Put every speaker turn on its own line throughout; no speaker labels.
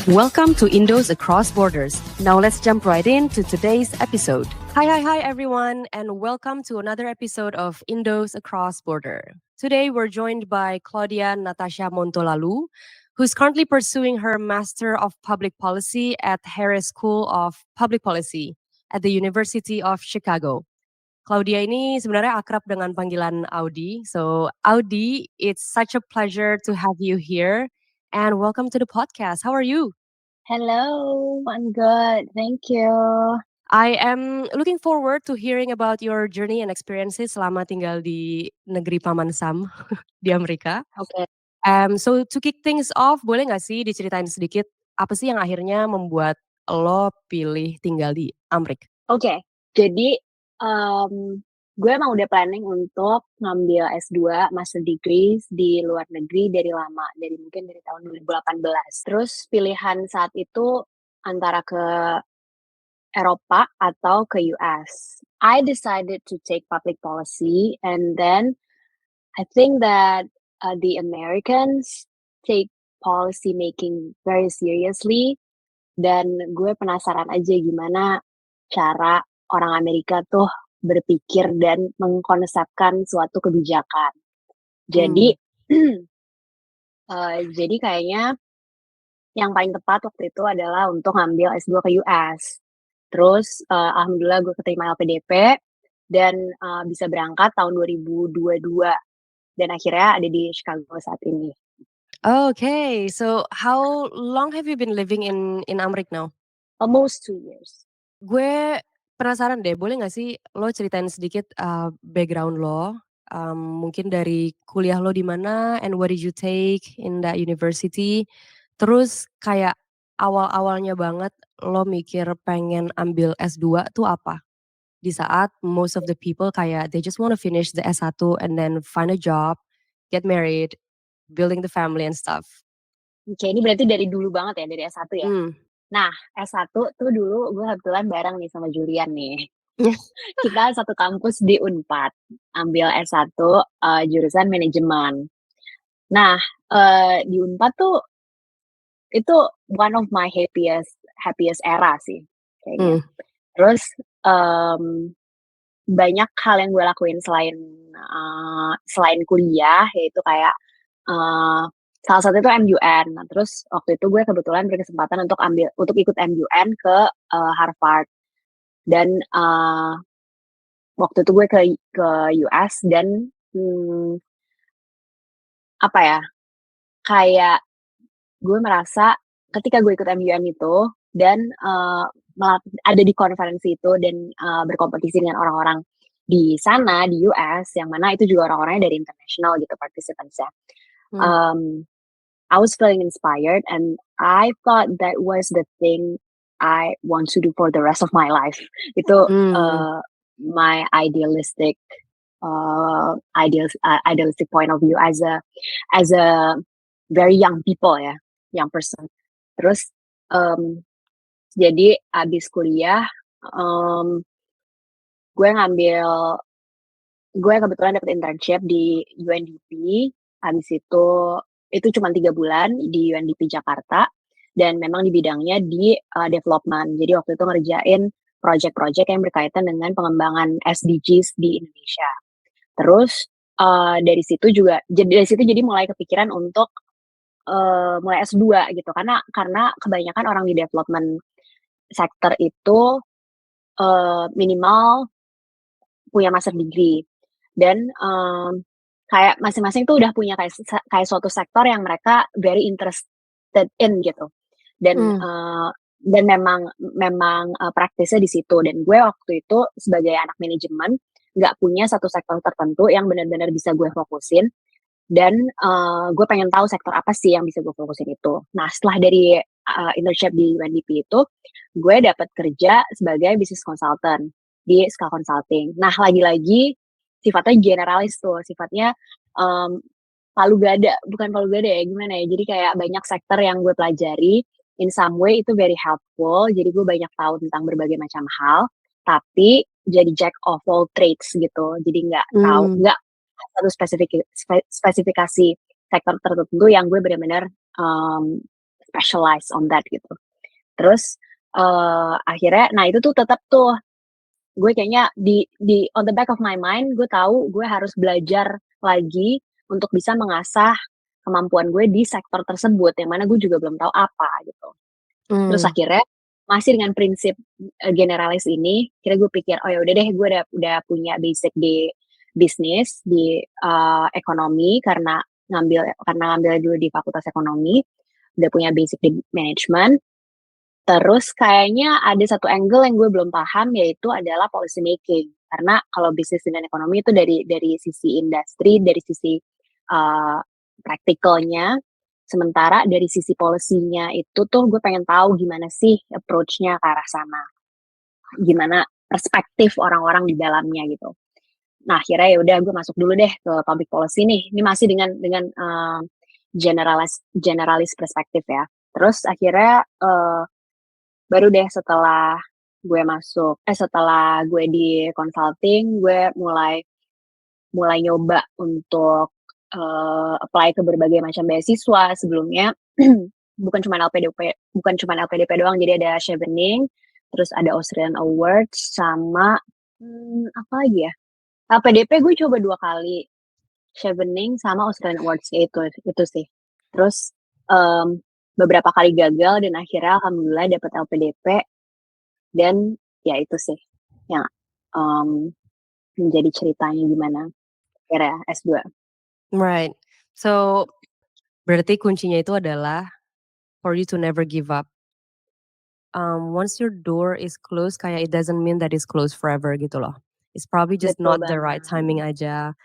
Welcome to Indos Across Borders. Now let's jump right into today's episode. Hi everyone, and welcome to another episode of Indos Across Border. Today we're joined by Claudia Natasha Montolalu, who's currently pursuing her Master of Public Policy at Harris School of Public Policy at the University of Chicago. Claudia ini sebenarnya akrab dengan panggilan Audi. So Audi, it's such a pleasure to have you here. And welcome to the podcast. How are you?
Hello, I'm good. Thank you.
I am looking forward to hearing about your journey and experiences selama tinggal di negeri Paman Sam di Amerika.
Oke.
So to kick things off, boleh nggak sih diceritain sedikit apa sih yang akhirnya membuat lo pilih tinggal di Amerika?
Oke. Jadi gue emang udah planning untuk ngambil S2 master degree di luar negeri dari lama, mungkin dari tahun 2018. Terus pilihan saat itu antara ke Eropa atau ke US. I decided to take public policy, and then I think that the Americans take policy making very seriously, dan gue penasaran aja gimana cara orang Amerika tuh berpikir dan mengkonsepkan suatu kebijakan. Jadi jadi kayaknya yang paling tepat waktu itu adalah untuk ngambil S2 ke US. Terus alhamdulillah gue keterima LPDP dan bisa berangkat tahun 2022 dan akhirnya ada di Chicago saat ini.
Okay, so how long have you been living in Amerika now?
Almost 2 years.
Gue penasaran deh, boleh nggak sih lo ceritain sedikit background lo? Mungkin dari kuliah lo di mana, and what did you take in that university? Terus kayak awal-awalnya banget lo mikir pengen ambil S2 tuh apa? Di saat most of the people kayak they just want to finish the S1 and then find a job, get married, building the family and stuff.
Oke, ini berarti dari dulu banget ya, dari S1 ya? Nah, S1 tuh dulu gue kebetulan bareng nih sama Julian nih. Kita satu kampus di Unpad, ambil S1 jurusan manajemen. Nah, di Unpad tuh itu one of my happiest era sih kayaknya. Terus banyak hal yang gue lakuin selain kuliah, yaitu kayak salah satu itu MUN. Nah, terus waktu itu gue kebetulan berkesempatan untuk ikut MUN ke Harvard. Dan waktu itu gue ke US dan apa ya, kayak gue merasa ketika gue ikut MUN itu dan ada di konferensi itu dan berkompetisi dengan orang-orang di sana di US, yang mana itu juga orang-orangnya dari international gitu participants-nya. I was feeling inspired and I thought that was the thing I want to do for the rest of my life. Itu my idealistic point of view as a very young people ya, young person. Terus jadi abis kuliah gue kebetulan dapet internship di UNDP. Habis itu cuma 3 bulan di UNDP Jakarta, dan memang di bidangnya di development. Jadi waktu itu ngerjain project-project yang berkaitan dengan pengembangan SDGs di Indonesia. Terus dari situ jadi mulai kepikiran untuk mulai S2 gitu, karena kebanyakan orang di development sector itu minimal punya master degree, dan kayak masing-masing tuh udah punya kayak suatu sektor yang mereka very interested in gitu, dan memang praktisnya di situ. Dan gue waktu itu sebagai anak manajemen nggak punya satu sektor tertentu yang benar-benar bisa gue fokusin, dan gue pengen tahu sektor apa sih yang bisa gue fokusin itu. Nah, setelah dari internship di UNDP itu, gue dapat kerja sebagai business consultant di Ska Consulting. Nah, lagi-lagi sifatnya generalis tuh, sifatnya bukan palu gada ya, gimana ya, jadi kayak banyak sektor yang gue pelajari. In some way itu very helpful, jadi gue banyak tahu tentang berbagai macam hal, tapi jadi jack of all trades gitu, jadi nggak satu spesifikasi sektor tertentu yang gue benar-benar specialize on that gitu. Terus akhirnya, nah itu tuh tetap tuh gue kayaknya di on the back of my mind gue tahu gue harus belajar lagi untuk bisa mengasah kemampuan gue di sektor tersebut yang mana gue juga belum tahu apa gitu. Terus
Hmm.
akhirnya masih dengan prinsip generalis ini, kira gue pikir, oh ya udah deh, gue udah punya basic di bisnis, di ekonomi karena ngambil dulu di fakultas ekonomi, udah punya basic di manajemen. Terus kayaknya ada satu angle yang gue belum paham yaitu adalah policy making. Karena kalau bisnis dan ekonomi itu dari sisi industri, dari sisi praktikalnya, sementara dari sisi policy-nya itu tuh gue pengen tahu gimana sih approach-nya ke arah sana. Gimana perspektif orang-orang di dalamnya gitu. Nah, akhirnya ya udah gue masuk dulu deh ke public policy nih. Ini masih dengan generalis perspektif ya. Terus akhirnya baru deh setelah gue di consulting, gue mulai nyoba untuk apply ke berbagai macam beasiswa sebelumnya. bukan cuma LPDP doang, jadi ada Chevening, terus ada Australian Awards sama apa lagi ya? LPDP gue coba 2 kali, Chevening sama Australian Awards ya itu sih. Terus beberapa kali gagal dan akhirnya alhamdulillah dapat LPDP dan ya itu sih yang menjadi ceritanya gimana akhirnya S2.
Right. So berarti kuncinya itu adalah for you to never give up. Once your door is closed, kayak it doesn't mean that it's closed forever gitu loh. It's probably just
Betul
not the right
banget.
timing aja.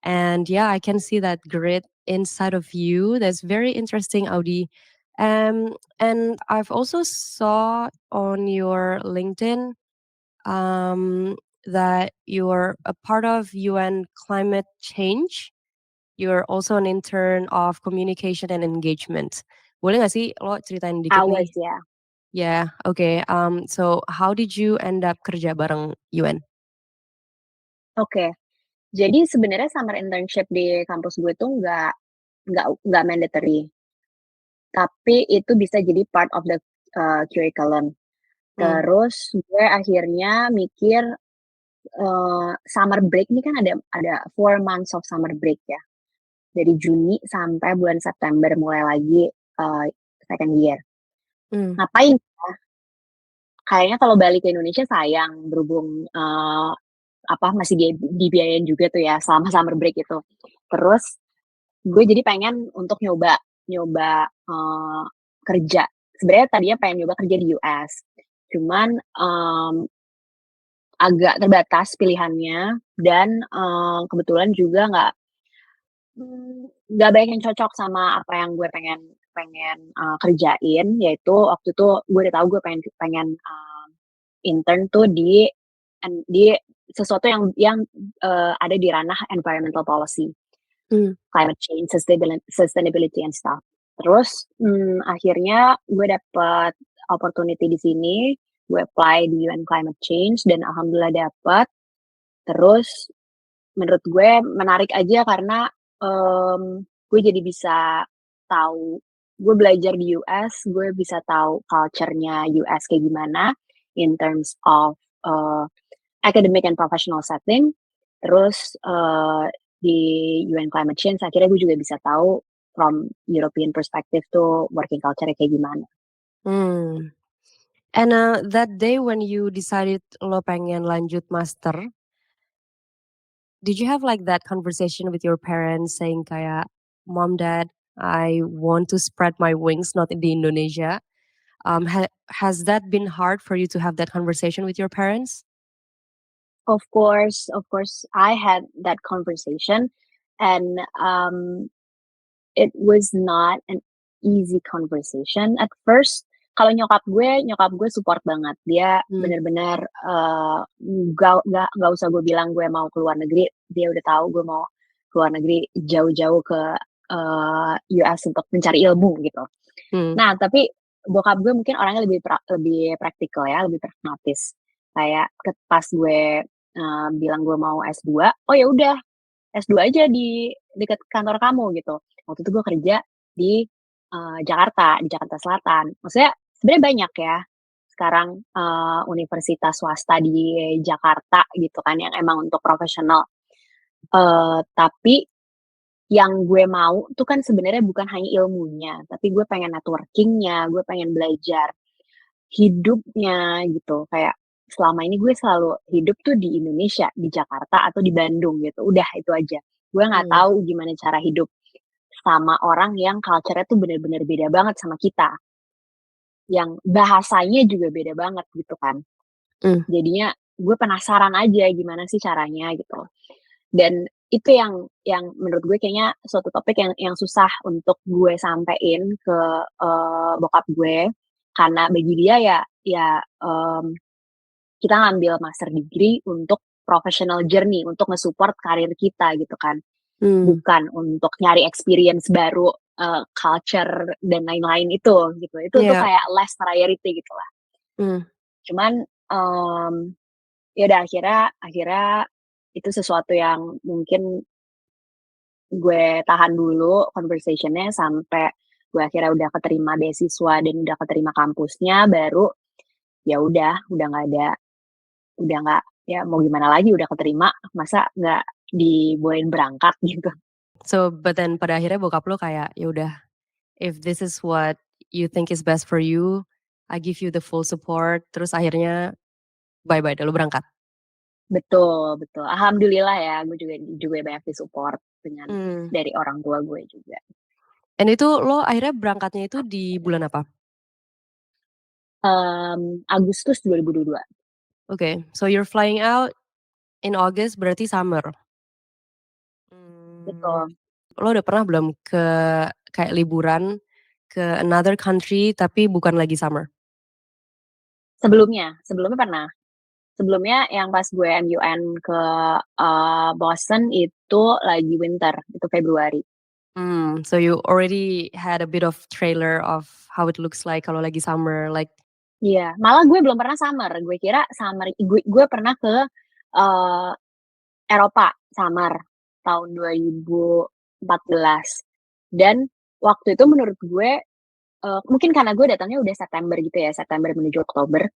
And yeah, I can see that grit inside of you. That's very interesting, Audi. And I've also saw on your LinkedIn that you're a part of UN climate change. You're also an intern of communication and engagement. Boleh gak sih lo ceritain dikit nih?
Awas ya.
Yeah, okay. So how did you end up kerja bareng UN?
Oke. Jadi sebenarnya summer internship di kampus gue tuh nggak mandatory. Tapi itu bisa jadi part of the curriculum.
Hmm.
Terus gue akhirnya mikir summer break ini kan ada 4 months of summer break ya. Dari Juni sampai bulan September mulai lagi second year.
Hmm.
Ngapain ya? Kayaknya kalau balik ke Indonesia sayang berhubung masih dibiayain juga tuh ya selama summer break itu. Terus gue jadi pengen untuk nyoba kerja. Sebenarnya tadinya pengen nyoba kerja di US. Cuman agak terbatas pilihannya dan kebetulan juga nggak banyak yang cocok sama apa yang gue pengen pengen kerjain, yaitu waktu itu gue udah tahu gue pengen intern tuh di sesuatu yang ada di ranah environmental policy, climate change, sustainability and stuff. Terus akhirnya gue dapet opportunity di sini, gue apply di UN Climate Change dan alhamdulillah dapet. Terus menurut gue menarik aja karena gue jadi bisa tahu, gue belajar di US, gue bisa tahu culture-nya US kayak gimana in terms of academic and professional setting. Terus di UN Climate Change akhirnya gue juga bisa tahu from European perspective tuh working culture kayak gimana.
And that day when you decided lo pengen lanjut master, did you have like that conversation with your parents saying kayak, Mom, Dad, I want to spread my wings, not in the Indonesia. Has that been hard for you to have that conversation with your parents?
Of course, I had that conversation, and it was not an easy conversation at first. Kalau nyokap gue support banget. Dia benar-benar nggak usah gue bilang gue mau keluar negeri, dia udah tahu gue mau keluar negeri jauh-jauh ke US untuk mencari ilmu gitu. Nah, tapi bokap gue mungkin orangnya lebih praktikal ya, lebih pragmatis. Kayak pas gue bilang gue mau S2, oh ya udah S2 aja di dekat kantor kamu gitu. Waktu itu gue kerja di Jakarta, di Jakarta Selatan. Maksudnya sebenarnya banyak ya sekarang, universitas swasta di Jakarta gitu kan yang emang untuk profesional. Tapi yang gue mau tuh kan sebenarnya bukan hanya ilmunya, tapi gue pengen networking-nya, gue pengen belajar hidupnya gitu. Kayak selama ini gue selalu hidup tuh di Indonesia, di Jakarta atau di Bandung gitu, udah itu aja. Gue nggak
Hmm.
tahu gimana cara hidup sama orang yang culture-nya tuh bener-bener beda banget sama kita, yang bahasanya juga beda banget gitu kan.
Hmm.
Jadinya gue penasaran aja gimana sih caranya gitu. Dan itu yang menurut gue kayaknya suatu topik yang susah untuk gue sampein ke, bokap gue, karena bagi dia ya, kita ngambil master degree untuk professional journey, untuk nge-support karir kita gitu kan,
Hmm.
bukan untuk nyari experience baru, culture dan lain-lain itu gitu. Itu tuh
Iya.
kayak less priority gitulah.
Hmm.
Cuman, ya udah akhirnya akhirnya itu sesuatu yang mungkin gue tahan dulu conversation-nya sampai gue akhirnya udah keterima beasiswa dan udah keterima kampusnya, baru ya udah nggak ada, udah nggak, ya mau gimana lagi udah keterima, masa nggak dibolehin berangkat gitu.
So, but then pada akhirnya bokap lo kayak, ya udah, if this is what you think is best for you, I give you the full support. Terus akhirnya bye bye, lo berangkat.
Betul betul, alhamdulillah ya gue juga juga banyak di-support dengan
Hmm.
dari orang tua gue juga.
And itu lo akhirnya berangkatnya itu di bulan apa?
Agustus 2022.
Okay, so you're flying out in August berarti summer. Hmm.
Betul.
Lo udah pernah belum ke kayak liburan ke another country tapi bukan lagi summer?
Sebelumnya pernah. Sebelumnya yang pas gue MUN ke, Boston itu lagi winter, itu Februari.
So you already had a bit of trailer of how it looks like kalau lagi summer, like.
Iya, malah gue belum pernah summer, gue kira summer gue pernah ke, eee, Eropa summer tahun 2014 dan waktu itu menurut gue, mungkin karena gue datangnya udah September gitu ya, September menuju Oktober,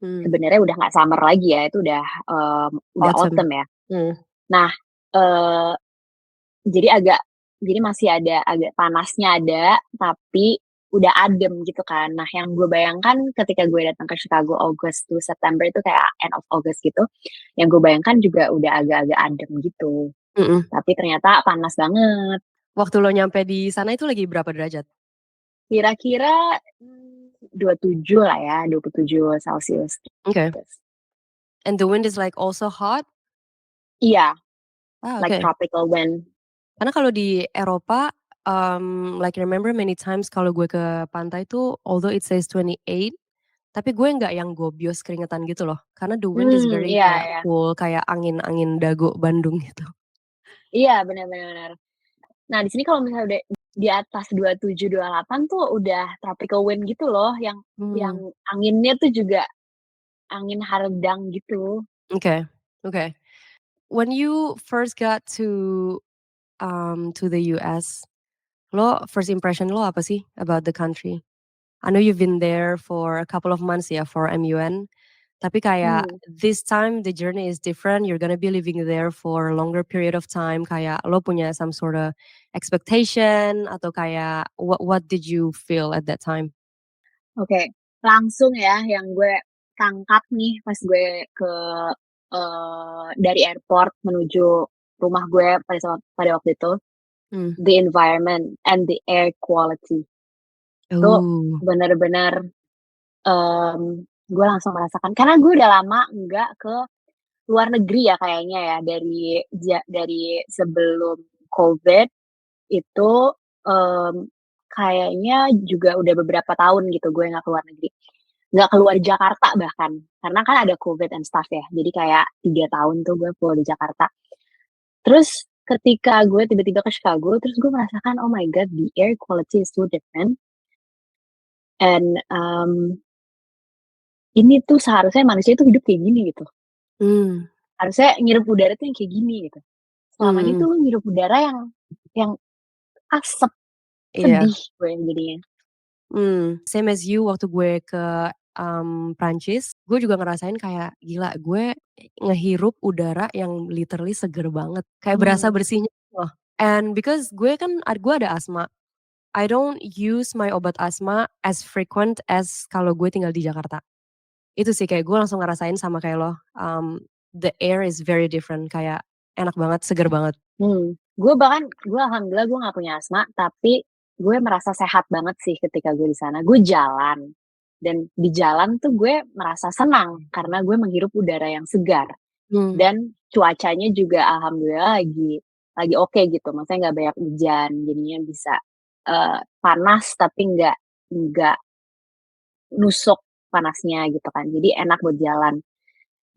Hmm.
sebenarnya udah nggak summer lagi ya, itu udah
Autumn.
autumn ya.
Hmm.
Nah, eee jadi jadi masih ada agak panasnya ada, tapi udah adem gitu kan. Nah, yang gue bayangkan ketika gue datang ke Chicago August to September itu kayak end of August gitu, yang gue bayangkan juga udah agak-agak adem gitu.
Mm-mm.
Tapi ternyata panas banget.
Waktu lo nyampe di sana itu lagi berapa derajat?
Kira-kira, 27 lah ya, 27 Celcius
Okay.
gitu.
And the wind is like also hot?
Iya,
Ah,
like
okay.
tropical wind.
Karena kalau di Eropa, like remember many times kalau gue ke pantai tuh, although it says 28, tapi gue nggak yang gobios keringetan gitu loh. Karena the wind is very
Iya
kayak
iya.
cool, kayak angin-angin dago Bandung gitu.
Iya, benar benar benar. Nah, di sini kalau misalnya udah di atas 27, 28 tuh udah tropical wind gitu loh, yang
Hmm.
anginnya tuh juga angin hardang gitu.
Okay, okay. When you first got to the US, lo first impression lo apa sih about the country? I know you've been there for a couple of months ya for MUN, tapi kayak
Mmm,
this time the journey is different. You're gonna be living there for a longer period of time. Kayak lo punya some sort of expectation atau kayak what did you feel at that time?
oke. Langsung ya yang gue tangkap nih pas gue ke dari airport menuju rumah gue pada waktu itu,
Hmm.
the environment and the air quality. Itu
Oh.
bener-bener, mmm, gue langsung merasakan karena gue udah lama nggak ke luar negeri ya kayaknya ya, dari sebelum Covid itu, mmm, kayaknya juga udah beberapa tahun gitu gue nggak ke luar negeri. Nggak keluar Jakarta bahkan, karena kan ada Covid and stuff ya, jadi kayak 3 tahun tuh gue full di Jakarta. Terus ketika gue tiba-tiba ke Chicago, terus gue merasakan, "Oh my god, the air quality is so different and, ini tuh seharusnya manusia itu hidup kayak gini," gitu.
Hmm.
Harusnya ngirup udara tuh yang kayak gini gitu. Selama ini
Hmm.
tuh lu ngirup udara yang asep
Iya.
Sedih gue jadinya.
Same as you waktu gue ke, Prancis, gue juga ngerasain kayak, gila gue ngehirup udara yang literally seger banget, kayak berasa
Mmm,
bersihnya gitu loh. And because gue ada asma, I don't use my obat asma as frequent as kalau gue tinggal di Jakarta. Itu sih kayak gue langsung ngerasain sama kayak lo, the air is very different, kayak enak banget, seger banget.
gue alhamdulillah gue nggak punya asma, tapi gue merasa sehat banget sih ketika gue di sana. Gue jalan, dan di jalan tuh gue merasa senang karena gue menghirup udara yang segar,
Mmm,
dan cuacanya juga alhamdulillah lagi oke gitu, maksudnya nggak banyak hujan, jadinya bisa, panas tapi nggak nusuk panasnya gitu kan, jadi enak buat jalan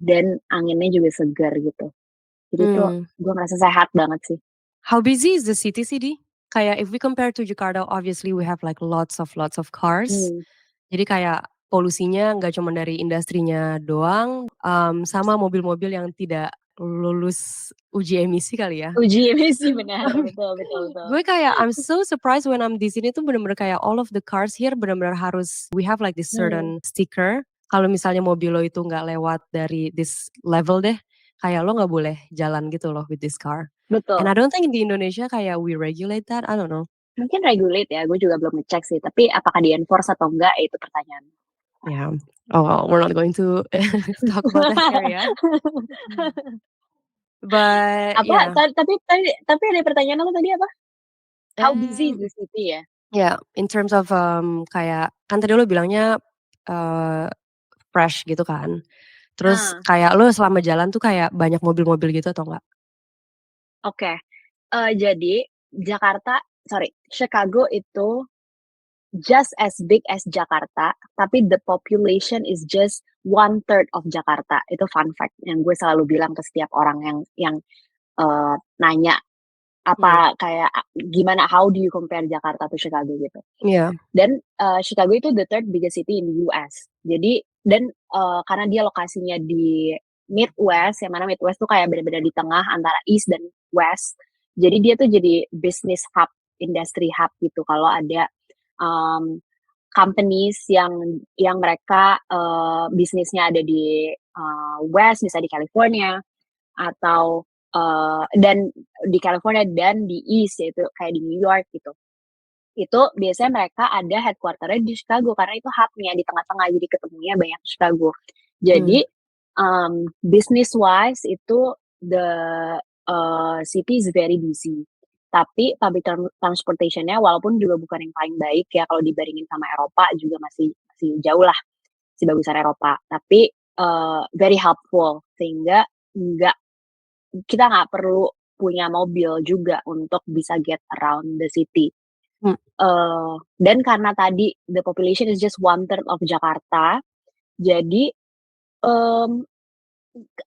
dan anginnya juga segar gitu. Jadi tuh
mmm.
gue merasa sehat banget sih.
How busy is the city, Sidi? Kayak if we compare to Jakarta, obviously we have like lots of cars.
Mmm.
Jadi kayak polusinya nggak cuma dari industrinya doang, sama mobil-mobil yang tidak lulus uji emisi kali ya.
Uji emisi, benar, betul betul betul.
Gue kayak I'm so surprised when I'm di sini tuh bener-bener kayak all of the cars here bener-bener harus we have like this
Mmm,
certain sticker, kalau misalnya mobil lo itu nggak lewat dari this level deh, kayak lo nggak boleh jalan gitu loh with this car. And I
betul.
don't think di Indonesia kayak we regulate that, I don't know.
Mungkin regulate ya, gue juga belum ngecek sih, tapi apakah di-enforce atau enggak, ya itu pertanyaan.
Yeah. Oh, well, we're not going to talk about that here ya. But
Apa,
yeah,
tapi ada pertanyaan apa tadi apa? How busy is
um,
the city ya?
yeah, in terms of, kayak kan tadi lo bilangnya, eee, fresh gitu kan. Terus
Ah,
kayak lo selama jalan tuh kayak banyak mobil-mobil gitu atau enggak?
oke. Jadi Chicago itu just as big as Jakarta, tapi the population is just 1/3 of Jakarta. Itu fun fact yang gue selalu bilang ke setiap orang yang, nanya
Mmm,
kayak gimana, how do you compare Jakarta to Chicago gitu.
iya,
Dan, Chicago itu the third biggest city in the US. Jadi karena dia lokasinya di Midwest, yang mana Midwest tuh kayak bener-bener di tengah antara East dan West. Jadi dia tuh jadi business hub, industry hub gitu. Kalau ada, mmm, companies yang mereka, bisnisnya ada di, West, misalnya di California, atau, dan di California dan di East, yaitu kayak di New York gitu. Itu biasanya mereka ada headquarter-nya di Chicago karena itu hub-nya di tengah-tengah, jadi ketemunya banyak di Chicago.
mmm,
Jadi, business wise itu the, city is very busy. Tapi public transportation-nya walaupun juga bukan yang paling baik ya kalau dibandingin sama Eropa, juga masih masih jauh lah, masih bagusan Eropa. Tapi, very helpful sehingga nggak kita nggak perlu punya mobil juga untuk bisa get around the city.
mmm,
Dan karena tadi the population is just 1/3 of Jakarta, jadi, mmm,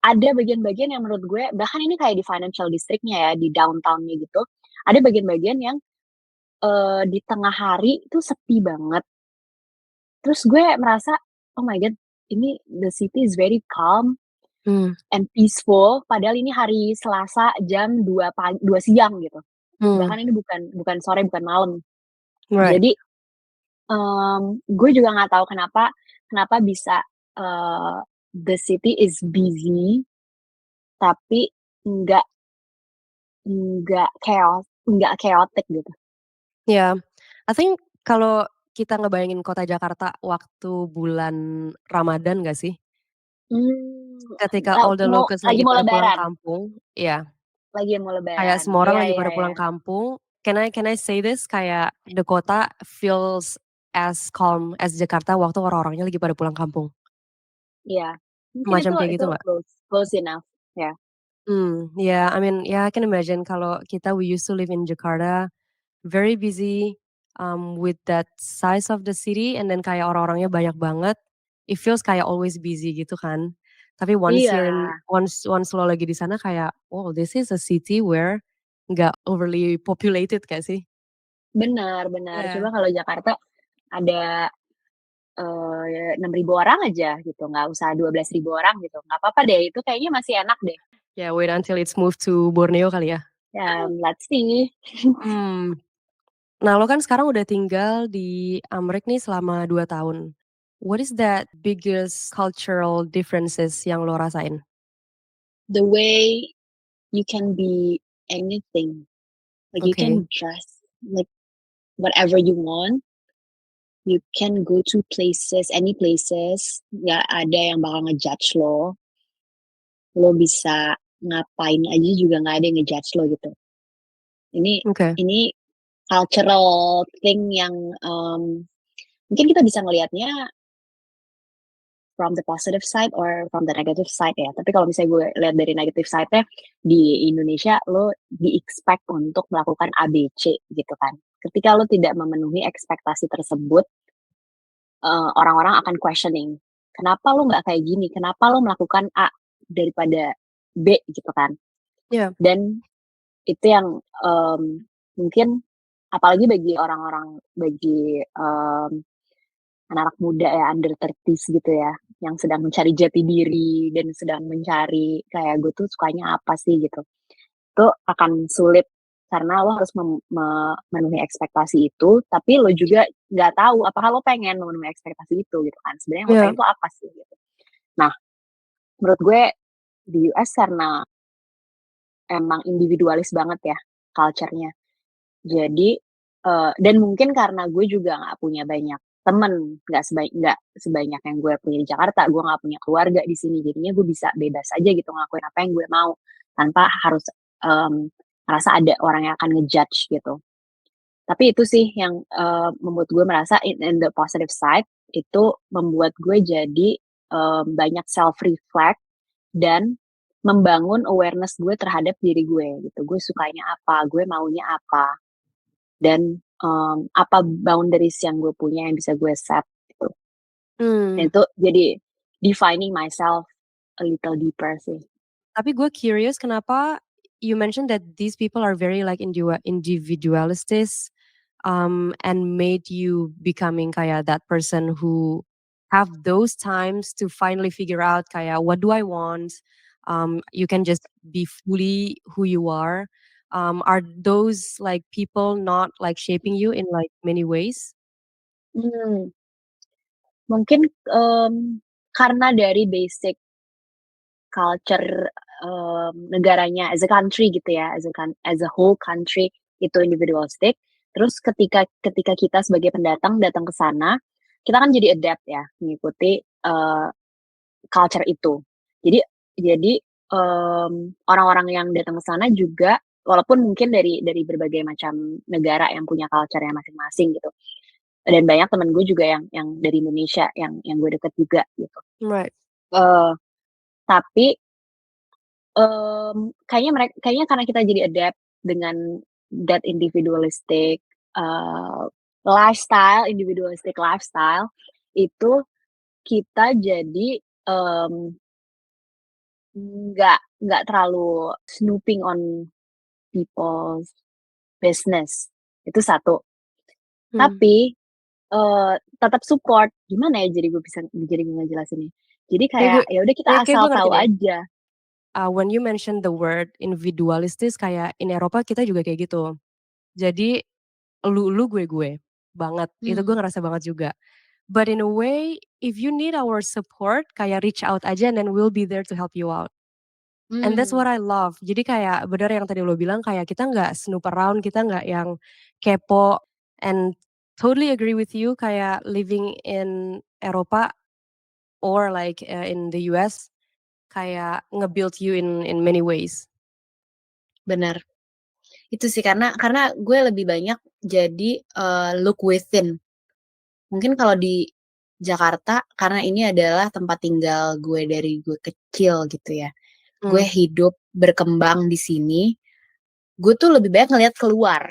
ada bagian-bagian yang menurut gue bahkan ini kayak di financial district-nya ya, di downtown-nya gitu, ada bagian-bagian yang, di tengah hari itu sepi banget. Terus gue merasa, "Oh my god, ini the city is very calm
mmm,
and peaceful," padahal ini hari Selasa jam 2 siang gitu.
mmm,
Bahkan ini bukan bukan sore, bukan malam.
right,
Jadi, gue juga nggak tahu kenapa kenapa bisa, the city is busy, tapi nggak nggak chaotic gitu.
yeah. I think kalau kita ngebayangin kota Jakarta waktu bulan Ramadan nggak sih? Ketika all the locals
Lagi
lagi
mau
pada pulang
lebaran
kampung, iya,
lagi mau
kayak
lebaran.
semua orang
Iya
lagi
iya
pada
iya.
pulang kampung, can I say this, kayak the kota feels as calm as Jakarta waktu orang-orangnya lagi pada pulang kampung.
Iya. Mungkin
Semacam kayak
itu
gitu nggak?
close enough, ya.
Yeah, I mean, yeah, I can imagine kalau kita we used to live in Jakarta, very busy, with that size of the city and then kayak orang-orangnya banyak banget, it feels kayak always busy gitu kan. Tapi
Iya,
once once lo lagi di sana kayak, "Oh, this is a city where nggak overly populated," nggak sih?
benar benar.
Yeah.
Coba kalau Jakarta ada, 6.000 orang aja gitu, nggak usah 12.000 orang gitu, nggak apa-apa deh, itu kayaknya masih enak deh.
Yeah, wait until it's moved to Borneo kali ya?
Let's see.
Mmm. Nah, lo kan sekarang udah tinggal di Amerika nih selama 2 tahun. What is that biggest cultural differences yang lo rasain?
The way you can be anything, like you
Oke.
can dress like whatever you want. You can go to places, any places, nggak ada yang bakal ngejudge lo. Lo bisa ngapain aja juga nggak ada yang ngejudge lo gitu. Ini
Oke.
ini cultural thing yang mungkin kita bisa ngelihatnya from the positive side or from the negative side ya. Tapi kalau misalnya gue lihat dari negative side-nya, di Indonesia lo di-expect untuk melakukan A, B, C gitu kan. Ketika lo tidak memenuhi ekspektasi tersebut, orang-orang akan questioning, "Kenapa lo nggak kayak gini? Kenapa lo melakukan A daripada B?" Gitu kan.
Iya.
Dan itu yang, mungkin apalagi bagi orang-orang bagi, anak-anak muda ya, under 30s gitu ya, yang sedang mencari jati diri dan sedang mencari kayak, "Gue tuh sukanya apa sih?" Gitu. Itu akan sulit karena lo harus memenuhi ekspektasi itu, tapi lo juga nggak tahu apakah lo pengen memenuhi ekspektasi itu gitu kan, sebenarnya yang lo
Iya.
pengen tuh apa sih gitu. Nah, menurut gue di US karena emang individualis banget ya culture-nya. Jadi, dan mungkin karena gue juga nggak punya banyak temen, nggak sebanyak yang gue punya di Jakarta, gue nggak punya keluarga di sini, jadinya gue bisa bebas aja gitu ngelakuin apa yang gue mau, tanpa harus, ngerasa ada orang yang akan ngejudge gitu. Tapi itu sih yang, membuat gue merasa in the positive side, itu membuat gue jadi, banyak self reflect dan membangun awareness gue terhadap diri gue gitu. Gue sukanya apa, gue maunya apa, dan, apa boundaries yang gue punya yang bisa gue set gitu. Dan
Mmm.
itu jadi defining myself a little deeper sih.
Tapi gue curious kenapa you mentioned that these people are very like individualistic, and made you becoming kayak that person who have those times to finally figure out kayak, "What do I want?" You can just be fully who you are. Are those like people not like shaping you in like many ways?
Mmm, mungkin, karena dari basic culture, negaranya as a country gitu ya, as a whole country itu individualistic, terus ketika ketika kita sebagai pendatang datang ke sana, kita kan jadi adapt ya, mengikuti, culture itu. Jadi jadi, orang-orang yang datang ke sana juga walaupun mungkin dari berbagai macam negara yang punya culture-nya masing-masing gitu, dan banyak temen gue juga yang dari Indonesia yang gue deket juga gitu.
Right.
Eee, tapi, kayaknya karena kita jadi adapt dengan that individualistic lifestyle, itu kita jadi, mmm, nggak terlalu snooping on people's business, itu satu.
Hmm.
Tapi, tetap support, gimana ya jadi gue ngejelasinnya? Jadi
Kayak
kayak
gue
ya udah kita
kayak
asal
gue ngerti
tahu
deh.
aja.
When you mention the word individualistis kayak in Eropa kita juga kayak gitu. Jadi lu, gue banget. Itu gue
Mmm,
ngerasa banget juga. But in a way, if you need our support, kayak reach out aja and then we'll be there to help you out. And that's
mmm,
what I love. Jadi kayak bener yang tadi lo bilang kayak kita nggak snoop around, kita nggak yang kepo, and totally agree with you kayak living in Eropa or like in the US kayak nge-build you in many ways.
bener. Itu sih karena gue lebih banyak jadi, look within. Mungkin kalau di Jakarta karena ini adalah tempat tinggal gue dari gue kecil gitu ya. Gue
Hmm.
hidup, berkembang di sini, gue tuh lebih banyak ngelihat keluar,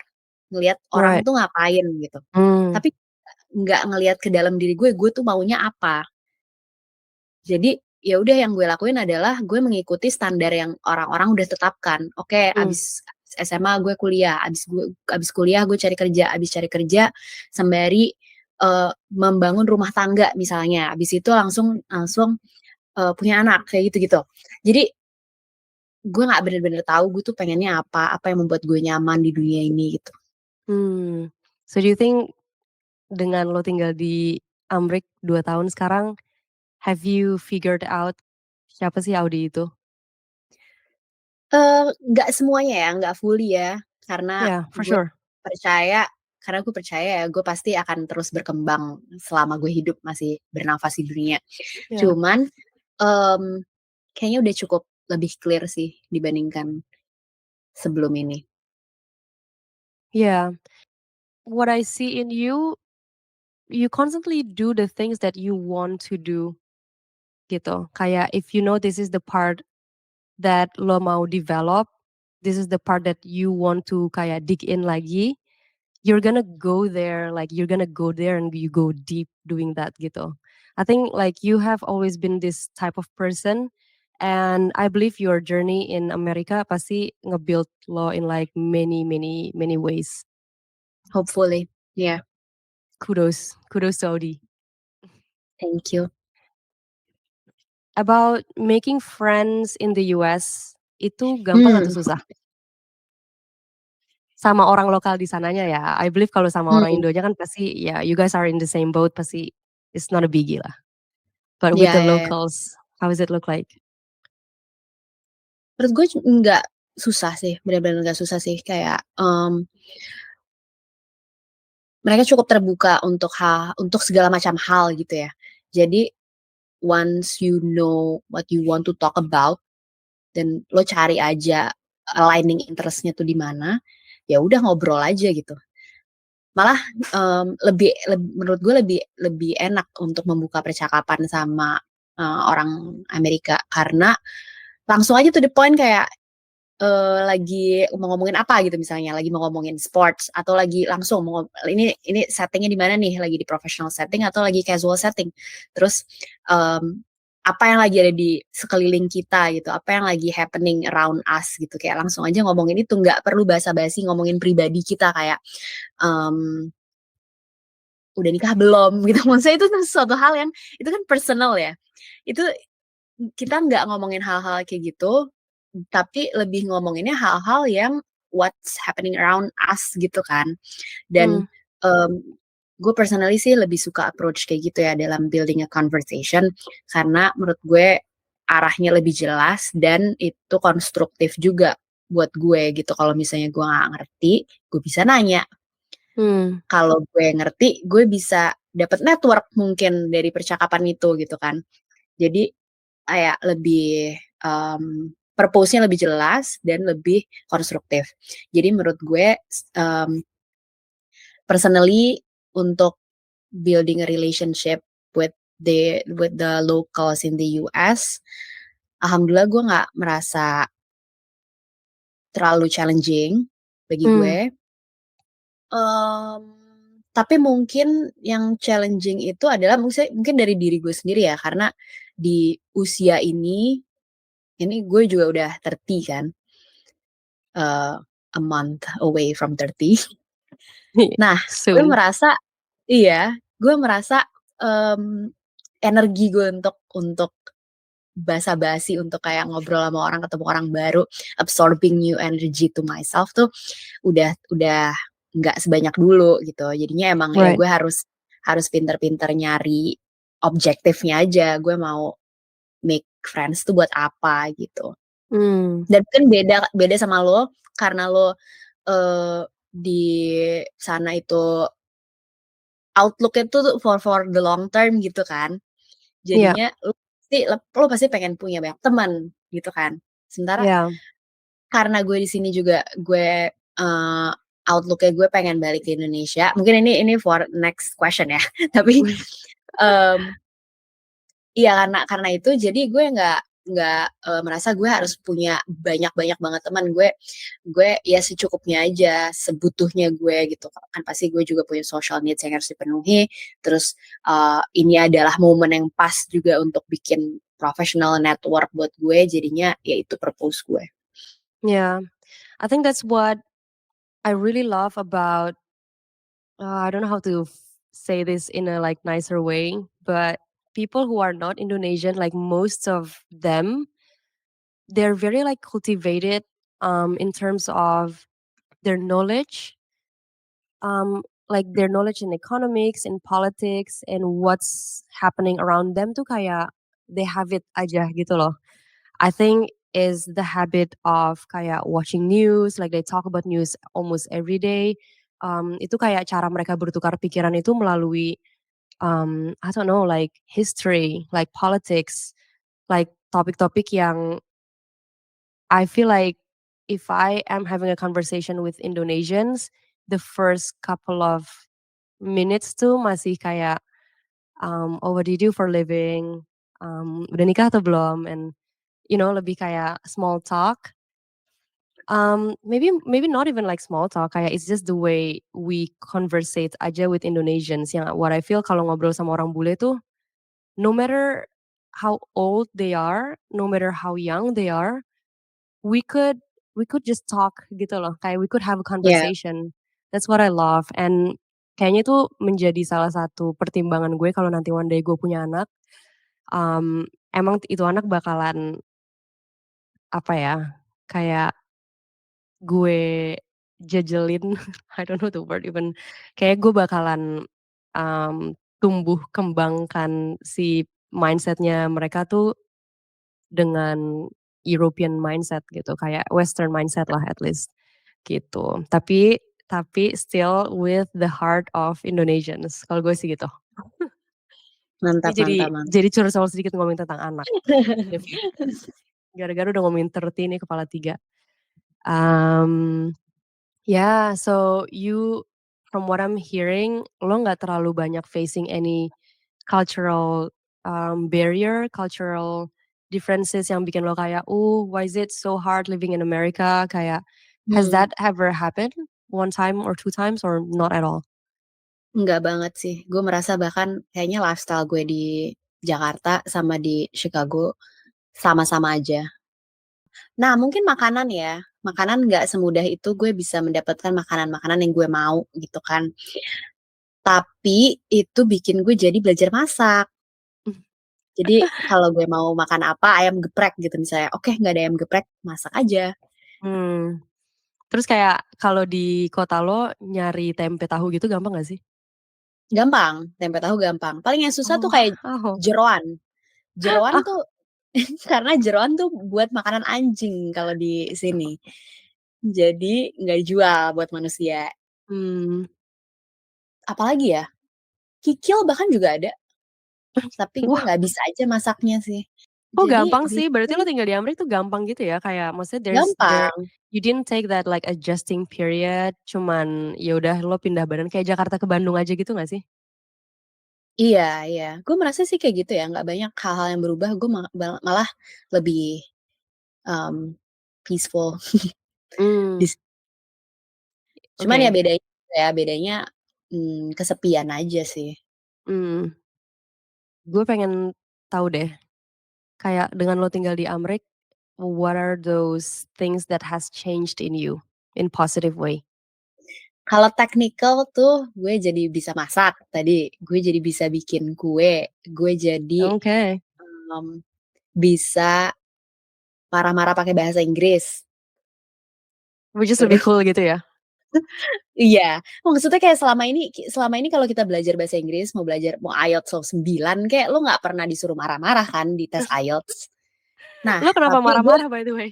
ngelihat orang
Right.
tuh ngapain gitu.
Hmm.
Tapi nggak ngelihat ke dalam diri gue tuh maunya apa. Jadi, ya udah yang gue lakuin adalah gue mengikuti standar yang orang-orang udah tetapkan. Oke,
Hmm.
abis SMA gue kuliah, abis kuliah gue cari kerja, abis cari kerja sembari, membangun rumah tangga misalnya, abis itu langsung langsung, punya anak, kayak gitu-gitu. Jadi, gue nggak bener-bener tahu gue tuh pengennya apa yang membuat gue nyaman di dunia ini gitu.
Hmm. So do you think dengan lo tinggal di Amrik 2 tahun sekarang, have you figured out siapa sih Audi itu?
Nggak semuanya ya, nggak fully ya,
Yeah, for
gue
sure.
karena gue percaya ya gue pasti akan terus berkembang selama gue hidup masih bernafas di dunia.
Yeah.
Cuman, kayaknya udah cukup lebih clear sih dibandingkan sebelum ini.
Yeah. What I see in you, you constantly do the things that you want to do gitu. Kayak if you know this is the part that lo mau develop, this is the part that you want to kayak dig in lagi, you're gonna go there, like you're gonna go there and you go deep doing that gitu. I think like you have always been this type of person, and I believe your journey in America pasti nge-build lo in like many ways.
Hopefully, yeah.
Kudos to Audi.
Thank you.
About making friends in the US, itu gampang atau susah? Sama orang lokal di sananya ya. I believe kalau sama orang
Hmm.
Indonya kan pasti ya you guys are in the same boat, pasti it's not a biggie lah. But with the
Ya,
locals, how does it look like?
menurut gue nggak susah sih, benar-benar nggak susah sih, kayak, mereka cukup terbuka untuk segala macam hal gitu ya. Jadi once you know what you want to talk about, dan lo cari aja aligning interest-nya tuh di mana, ya udah ngobrol aja gitu. Malah, menurut gue lebih enak untuk membuka percakapan sama, orang Amerika, karena langsung aja to the point, kayak, lagi mau ngomongin apa gitu, misalnya lagi mau ngomongin sports atau lagi langsung ini setting-nya di mana nih, lagi di professional setting atau lagi casual setting. Terus, apa yang lagi ada di sekeliling kita gitu, apa yang lagi happening around us gitu, kayak langsung aja ngomongin itu, nggak perlu basa-basi ngomongin pribadi kita kayak, udah nikah belum gitu. Maksudnya itu kan suatu hal yang itu kan personal ya. Itu kita nggak ngomongin hal-hal kayak gitu, tapi lebih ngomonginnya hal-hal yang what's happening around us gitu kan. Dan,
Hmm.
gue personally sih lebih suka approach kayak gitu ya dalam building a conversation, karena menurut gue arahnya lebih jelas dan itu konstruktif juga buat gue gitu. Kalau misalnya gue nggak ngerti, gue bisa nanya.
Hmm.
Kalau gue ngerti, gue bisa dapat network mungkin dari percakapan itu gitu kan. Jadi kayak lebih, purpose-nya lebih jelas dan lebih konstruktif. Jadi menurut gue, personally untuk building a relationship with the locals in the US, alhamdulillah gue nggak merasa terlalu challenging bagi gue.
Hmm.
Tapi mungkin yang challenging itu adalah mungkin dari diri gue sendiri ya, karena di usia ini gue juga udah 30 kan, a month away from 30. Nah, gue
Soon.
merasa gue merasa, mmm, energi gue untuk basa-basi, untuk kayak ngobrol sama orang, ketemu orang baru, absorbing new energy to myself tuh udah nggak sebanyak dulu gitu. Jadinya emang ya
Right.
gue harus pinter-pinter nyari objektifnya aja, gue mau make friends tuh buat apa gitu.
Hmm.
Dan mungkin beda sama lo, karena lo, di sana itu outlook-nya tuh for the long term gitu kan.
Yeah.
Jadinya lo pasti pengen punya banyak teman gitu kan. Sementara
Yeah.
karena gue di sini juga gue, outlook-nya gue pengen balik ke Indonesia. Mungkin ini for next question ya. Tapi, mmm, iya, karena itu jadi gue nggak, merasa gue harus punya banyak-banyak banget teman. Gue ya secukupnya aja, sebutuhnya gue gitu. Kan pasti gue juga punya social needs yang harus dipenuhi. Terus, ini adalah momen yang pas juga untuk bikin professional network buat gue, jadinya ya itu purpose gue.
Yeah. I think that's what I really love about I don't know how to say this in a like nicer way, but people who are not Indonesian, like most of them, they're very like cultivated in terms of their knowledge. like their knowledge in economics, in politics, and what's happening around them tuh kayak they have it aja gitu loh. I think is the habit of kayak watching news, like they talk about news almost every day. Itu kayak cara mereka bertukar pikiran itu melalui I don't know, like history, like politics, like topik-topik yang I feel like if I am having a conversation with Indonesians, the first couple of minutes tuh masih kayak, "Oh, what do you do for a living? Udah nikah atau belum?" And, lebih kayak small talk. Maybe not even like small talk, kayak it's just the way we conversate aja with Indonesians yang what I feel kalau ngobrol sama orang bule tuh, no matter how old they are, no matter how young they are, we could we could just talk gitu loh, kayak we could have a
Iya,
conversation. That's what I love, and kayaknya itu menjadi salah satu pertimbangan gue kalau nanti one day gue punya anak, emang itu anak bakalan, apa ya, kayak gue jejelin, I don't know the word even, kayak gue bakalan, tumbuh kembangkan si mindset-nya mereka tuh dengan European mindset gitu, kayak Western mindset lah at least, gitu. Tapi still with the heart of Indonesians, kalau gue sih gitu. Ini
mantap
jadi
mantap mantap.
jadi curcol sedikit ngomongin tentang anak, the fetus. Gara-gara udah ngomongin 30 nih kepala 3. Um, yeah, so from what I'm hearing, lo nggak terlalu banyak facing any cultural, barrier, cultural differences yang bikin lo kayak, "Oh, why is it so hard living in America?" Kayak, has
Hmm,
that ever happened one time or two times or not at all?
enggak banget sih. Gue merasa bahkan kayaknya lifestyle gue di Jakarta sama di Chicago sama-sama aja. Nah, mungkin makanan ya, makanan nggak semudah itu gue bisa mendapatkan makanan-makanan yang gue mau gitu kan. Tapi itu bikin gue jadi belajar masak. Jadi kalau gue mau makan apa, ayam geprek gitu misalnya, oke nggak ada ayam geprek, masak aja.
Hmm. Terus kayak kalau di kota lo nyari tempe tahu gitu gampang gak sih?
Gampang, tempe tahu gampang. Paling yang susah
Oh,
tuh kayak
wow.
jeroan. Jeroan
Ah,
tuh karena jeroan tuh buat makanan anjing kalau di sini. Jadi nggak jual buat manusia.
hmm.
Apalagi ya, kikil bahkan juga ada, tapi gue
Wah,
nggak bisa aja masaknya sih.
oh
Jadi
gampang sih. Berarti lo
basically
tinggal di Amerika tuh gampang gitu ya? Kayak maksudnya
gampang.
you didn't take that like adjusting period, cuman ya udah lo pindah badan kayak Jakarta ke Bandung aja gitu gak sih?
Iya iya, gue merasa sih kayak gitu ya, nggak banyak hal-hal yang berubah, gue malah lebih, mmm, peaceful
Hmm,
dis cuman
oke.
ya bedanya, kesepian aja sih.
Hmm, gue pengen tahu deh, kayak dengan lo tinggal di Amrik, what are those things that has changed in you in positive way?
Kalau technical tuh gue jadi bisa masak tadi, gue jadi bisa bikin kue, gue jadi,
Oke,
mmm, bisa marah-marah pakai bahasa Inggris.
which is lebih
Terus
cool gitu ya?
iya, maksudnya kayak selama ini kalau kita belajar bahasa Inggris, mau IELTS lo 9 kek, lo nggak pernah disuruh marah-marah kan di tes IELTS. Nah,
Lo kenapa
tapi gue
marah-marah by the way?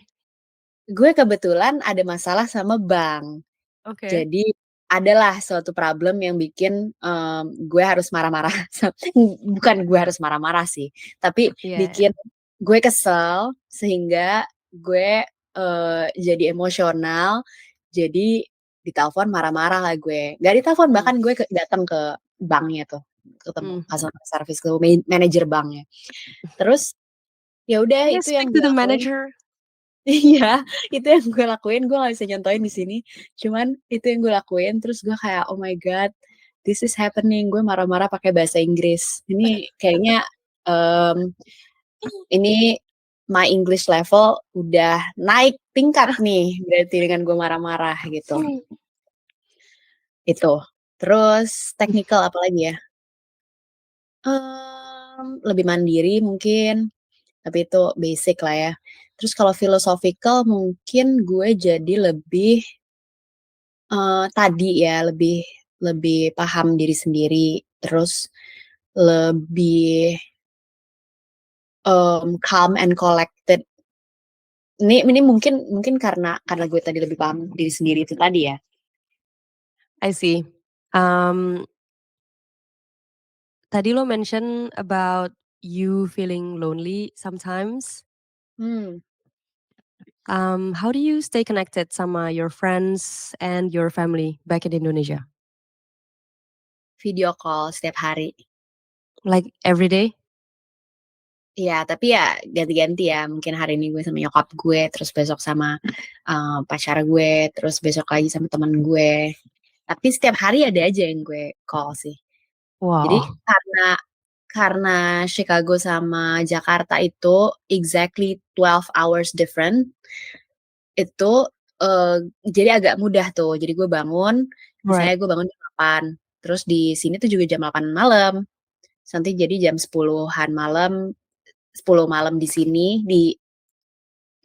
gue kebetulan ada masalah sama bank.
Oke,
Jadi, adalah suatu problem yang bikin, gue harus marah-marah bukan gue harus marah-marah sih, tapi
iya.
bikin gue kesel sehingga gue, jadi emosional, jadi ditelepon marah-marah lah gue. Nggak ditelepon,
Mmm,
bahkan gue datang ke banknya tuh, ketemu
mmm.
customer service, ke manajer banknya. Terus, ya udah
"Can I
itu yang
speak to
gue
the
lakuin.
manager?"
Iya, itu yang gue lakuin, gue nggak bisa nyontohin di sini, cuman itu yang gue lakuin, terus gue kayak, "Oh my god, this is happening," gue marah-marah pakai bahasa Inggris. Ini kayaknya, mmm, ini my English level udah naik tingkat nih, berarti dengan gue marah-marah gitu, itu. Terus teknikal apalagi ya? Lebih mandiri mungkin, tapi itu basic lah ya. Terus kalau philosophical mungkin gue jadi lebih tadi ya, lebih
lebih paham diri sendiri, terus lebih calm and collected. Ini mungkin karena gue tadi lebih paham diri sendiri itu tadi ya.
I see. Tadi lo mention about you feeling lonely sometimes. How do you stay connected sama your friends and your family back in Indonesia?
Video call setiap hari.
Like every day?
Iya, tapi ya ganti-ganti ya. Mungkin hari ini gue sama nyokap gue, terus besok sama pacar gue, terus besok lagi sama teman gue. Tapi setiap hari ada aja yang gue call sih. Jadi
Wow.
karena Chicago sama Jakarta itu exactly 12 hours different, itu jadi agak mudah tuh. Jadi gue bangun, misalnya
Right.
gue bangun jam 8, terus di sini tuh juga jam 8 malam. Nanti jadi jam 10-an malam, 10 malam di sini, di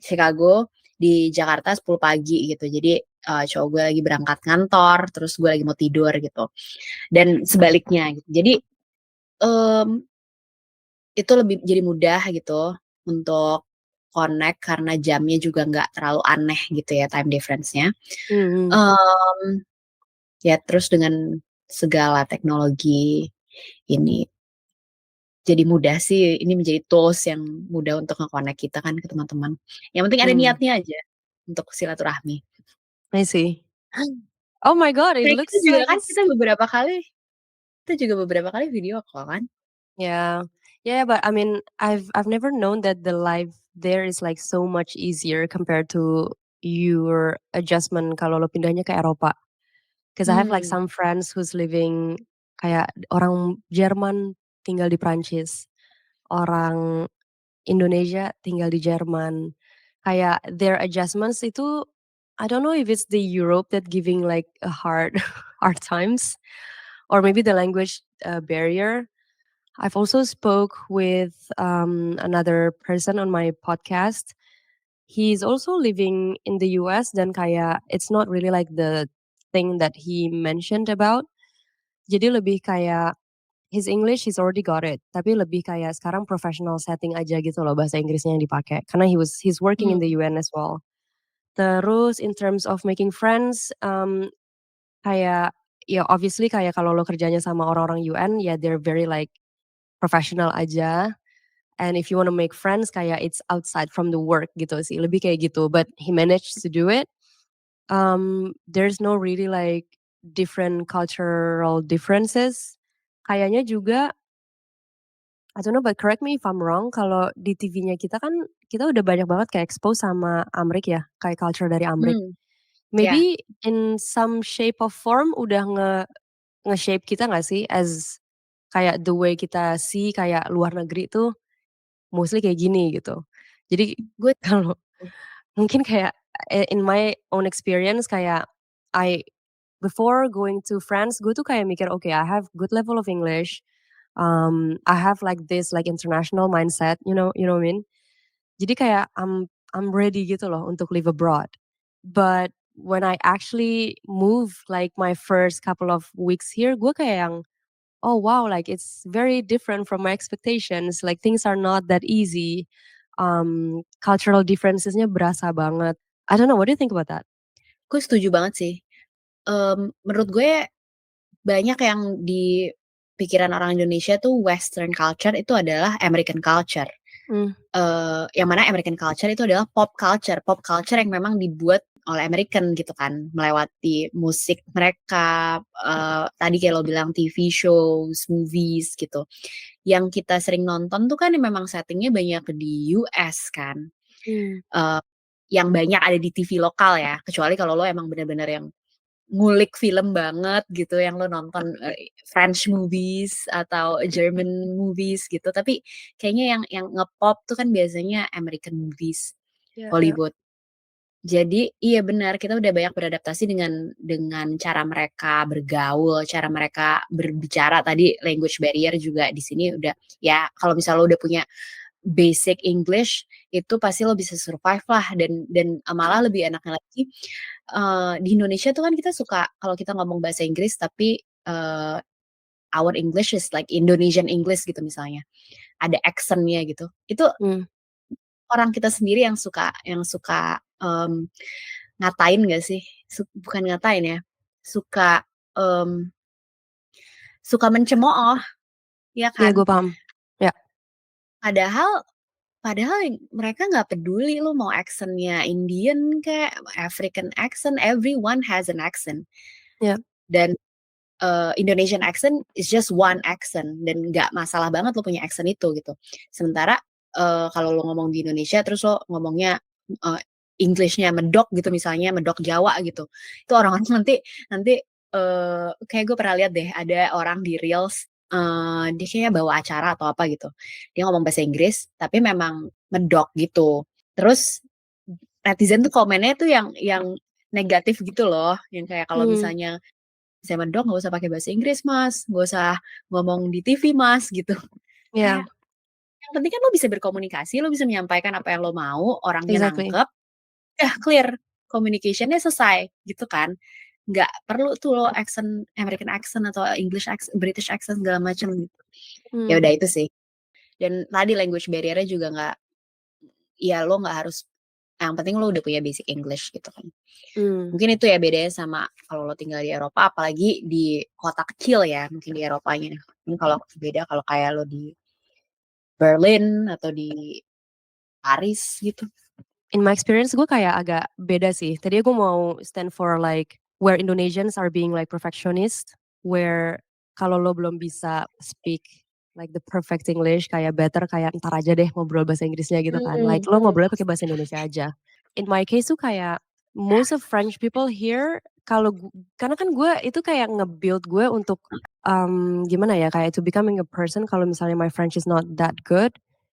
Chicago, di Jakarta 10 pagi gitu. Jadi cowok gue lagi berangkat kantor, terus gue lagi mau tidur gitu. Dan sebaliknya gitu. Jadi itu lebih jadi mudah gitu untuk connect karena jamnya juga nggak terlalu aneh gitu ya time difference-nya.
Mhm.
Ya terus dengan segala teknologi ini jadi mudah sih, ini menjadi tools yang mudah untuk nge-connect kita kan ke teman-teman. Yang penting ada niatnya aja untuk silaturahmi.
I see. Oh my God, it
Kayak
looks
kita juga
like
kan
it's
kita beberapa kali video call kan.
yeah. Yeah, but I mean, I've never known that the life there is like so much easier compared to your adjustment kalau lo pindahnya ke Eropa. Because I have like some friends who's living kayak orang Jerman tinggal di Prancis, orang Indonesia tinggal di Jerman. Kayak their adjustments itu I don't know if it's the Europe that giving like a hard hard times or maybe the language barrier. I've also spoke with another person on my podcast. He's also living in the US dan kayak it's not really like the thing that he mentioned about. Jadi lebih kayak his English he's already got it, tapi lebih kayak sekarang professional setting aja gitu loh bahasa Inggrisnya yang dipakai. Karena he's working in the UN as well. Terus in terms of making friends, kayak ya obviously kayak kalau lo kerjanya sama orang-orang UN ya they're very like professional aja. And if you want to make friends kayak it's outside from the work gitu sih, lebih kayak gitu. But he managed to do it. There's no really like different cultural differences. Kayaknya juga I don't know but correct me if I'm wrong, kalau di TV-nya kita kan kita udah banyak banget kayak expose sama Amrik ya, kayak culture dari Amrik.
Ya,
Maybe in some shape of form udah nge-shape kita nggak sih as kayak the way kita see kayak luar negeri tuh mostly kayak gini gitu. Jadi
gue
kalau mungkin kayak in my own experience kayak I before going to France gue tuh kayak mikir okay I have good level of English. I have like this like international mindset, you know what I mean? Jadi kayak I'm ready gitu loh untuk live abroad. But when I actually move like my first couple of weeks here, gue kayak yang oh wow, like it's very different from my expectations. Like things are not that easy. Cultural differencesnya berasa banget. I don't know, what do you think about that?
gue setuju banget sih. Menurut gue banyak yang di pikiran orang Indonesia tuh Western culture itu adalah American culture. Yang mana American culture itu adalah pop culture yang memang dibuat oleh American gitu kan, melewati musik mereka, tadi kayak lo bilang TV shows, movies gitu. Yang kita sering nonton tuh kan memang settingnya banyak di US kan, yang banyak ada di TV lokal ya, kecuali kalau lo emang bener-bener yang ngulik film banget gitu, yang lo nonton French movies atau German movies gitu. Tapi kayaknya yang ngepop tuh kan biasanya American movies,
Yeah, yeah.
Hollywood. Jadi iya benar, kita udah banyak beradaptasi dengan cara mereka bergaul, cara mereka berbicara. Tadi language barrier juga di sini udah ya kalau misalnya lo udah punya basic English itu pasti lo bisa survive lah, dan malah lebih enaknya lagi di Indonesia tuh kan kita suka kalau kita ngomong bahasa Inggris tapi our English is like Indonesian English gitu misalnya, ada accentnya gitu. Itu orang kita sendiri yang suka ngatain gak sih? Bukan ngatain ya, suka mencemooh, ya
Iya,
kan?
gue paham. Ya.
Padahal mereka nggak peduli lo mau accentnya Indian kayak African accent, everyone has an accent.
Ya.
Dan Indonesian accent is just one accent dan nggak masalah banget lo punya accent itu gitu. Sementara kalau lo ngomong di Indonesia terus lo ngomongnya Englishnya medok gitu misalnya, medok Jawa gitu, itu orang-orang nanti kayak gue pernah lihat deh ada orang di Reels, dia kayaknya bawa acara atau apa gitu, dia ngomong bahasa Inggris tapi memang medok gitu, terus netizen tuh komennya tuh yang negatif gitu loh, yang kayak kalau misalnya saya medok nggak usah pakai bahasa Inggris mas, nggak usah ngomong di TV mas gitu.
Yeah.
Yang penting kan lo bisa berkomunikasi, lo bisa menyampaikan apa yang lo mau, orangnya
Exactly.
nangkep, clear, communication-nya selesai gitu kan. Nggak perlu tuh lo accent, American accent atau English accent, British accent segala macam gitu. Ya udah itu sih. Dan tadi language barrier-nya juga nggak, ya lo nggak harus, yang penting lo udah punya basic English gitu kan. Mungkin itu ya bedanya sama kalau lo tinggal di Eropa, apalagi di kota kecil ya, mungkin di Eropanya. Ini kalau beda kalau kayak lo di Berlin atau di Paris gitu.
In my experience gue kayak agak beda sih. Tadi gue mau stand for like where Indonesians are being like perfectionist, where kalau lo belum bisa speak like the perfect English, kayak better kayak ntar aja deh ngobrol bahasa Inggrisnya gitu kan. Like lo ngobrol pakai bahasa Indonesia aja. In my case tuh kayak most of French people here, karena kan gue itu kayak nge-build gue untuk gimana ya, kayak to becoming a person. Kalau misalnya my French is not that good,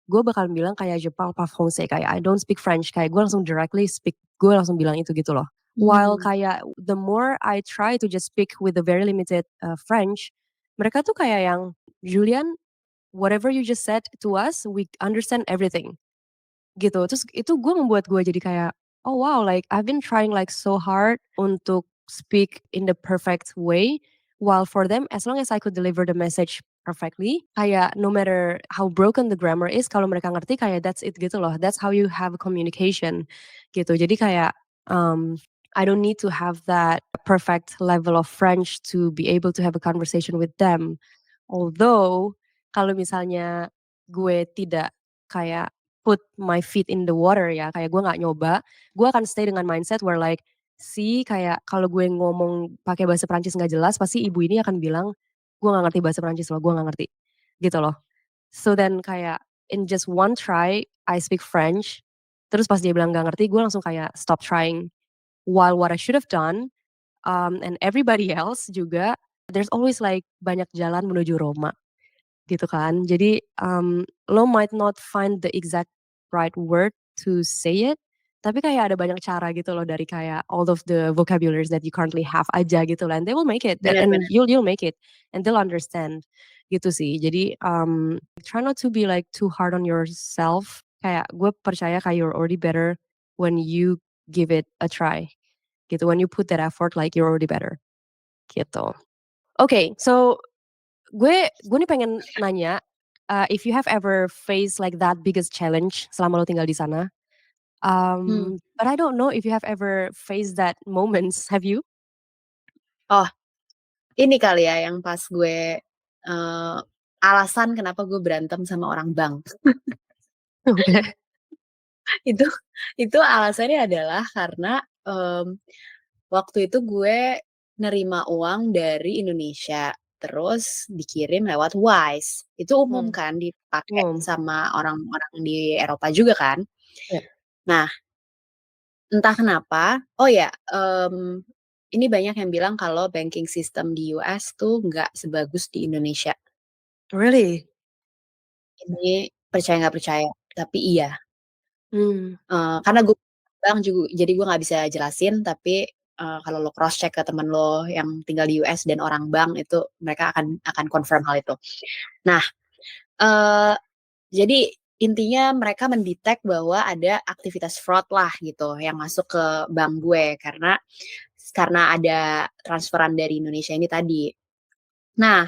gue bakal bilang kayak je parle pas français, kayak I don't speak French, kayak gue langsung directly speak, gue langsung bilang itu gitu loh. While kayak the more I try to just speak with a very limited French, mereka tuh kayak yang, Julian, whatever you just said to us, we understand everything. Gitu. Terus itu gue membuat gue jadi kayak, oh wow, like I've been trying like so hard untuk speak in the perfect way, while for them, as long as I could deliver the message perfectly, kayak no matter how broken the grammar is, kalau mereka ngerti kayak that's it gitu loh. That's how you have a communication gitu. Jadi kayak I don't need to have that perfect level of French to be able to have a conversation with them. Although kalau misalnya gue tidak kayak put my feet in the water ya, kayak gue nggak nyoba, gue akan stay dengan mindset where like, kayak kalau gue ngomong pakai bahasa Prancis nggak jelas, pasti ibu ini akan bilang, gue nggak ngerti bahasa Prancis loh, gue nggak ngerti, gitu loh. So then kayak in just one try, I speak French, terus pas dia bilang nggak ngerti, gue langsung kayak stop trying. While what I should have done, and everybody else juga, there's always like banyak jalan menuju Roma, gitu kan. Jadi lo might not find the exact right word to say it, tapi kayak ada banyak cara gitu loh, dari kayak all of the vocabularies that you currently have aja gitu lah, and they will make it, and you'll make it, and they'll understand gitu sih. Jadi try not to be like too hard on yourself. Kayak gue percaya kayak you're already better when you give it a try gitu, when you put that effort, like you're already better gitu. Okay, so gue nih pengen nanya, if you have ever faced like that biggest challenge selama lo tinggal di sana, but I don't know if you have ever faced that moments, have you?
Oh, ini kali ya yang pas gue alasan kenapa gue berantem sama orang bank.
Okay.
Itu alasannya adalah karena waktu itu gue nerima uang dari Indonesia, terus dikirim lewat Wise. Itu umum kan dipakai sama orang-orang di Eropa juga kan. Nah, entah kenapa, oh ya, ini banyak yang bilang kalau banking system di US tuh nggak sebagus di Indonesia.
Really?
Ini percaya nggak percaya, tapi iya. Karena gue bank juga, jadi gue nggak bisa jelasin, tapi kalau lo cross check ke teman lo yang tinggal di US dan orang bank itu, mereka akan confirm hal itu. Nah, jadi intinya mereka mendetek bahwa ada aktivitas fraud lah gitu yang masuk ke bank gue karena ada transferan dari Indonesia ini tadi. Nah,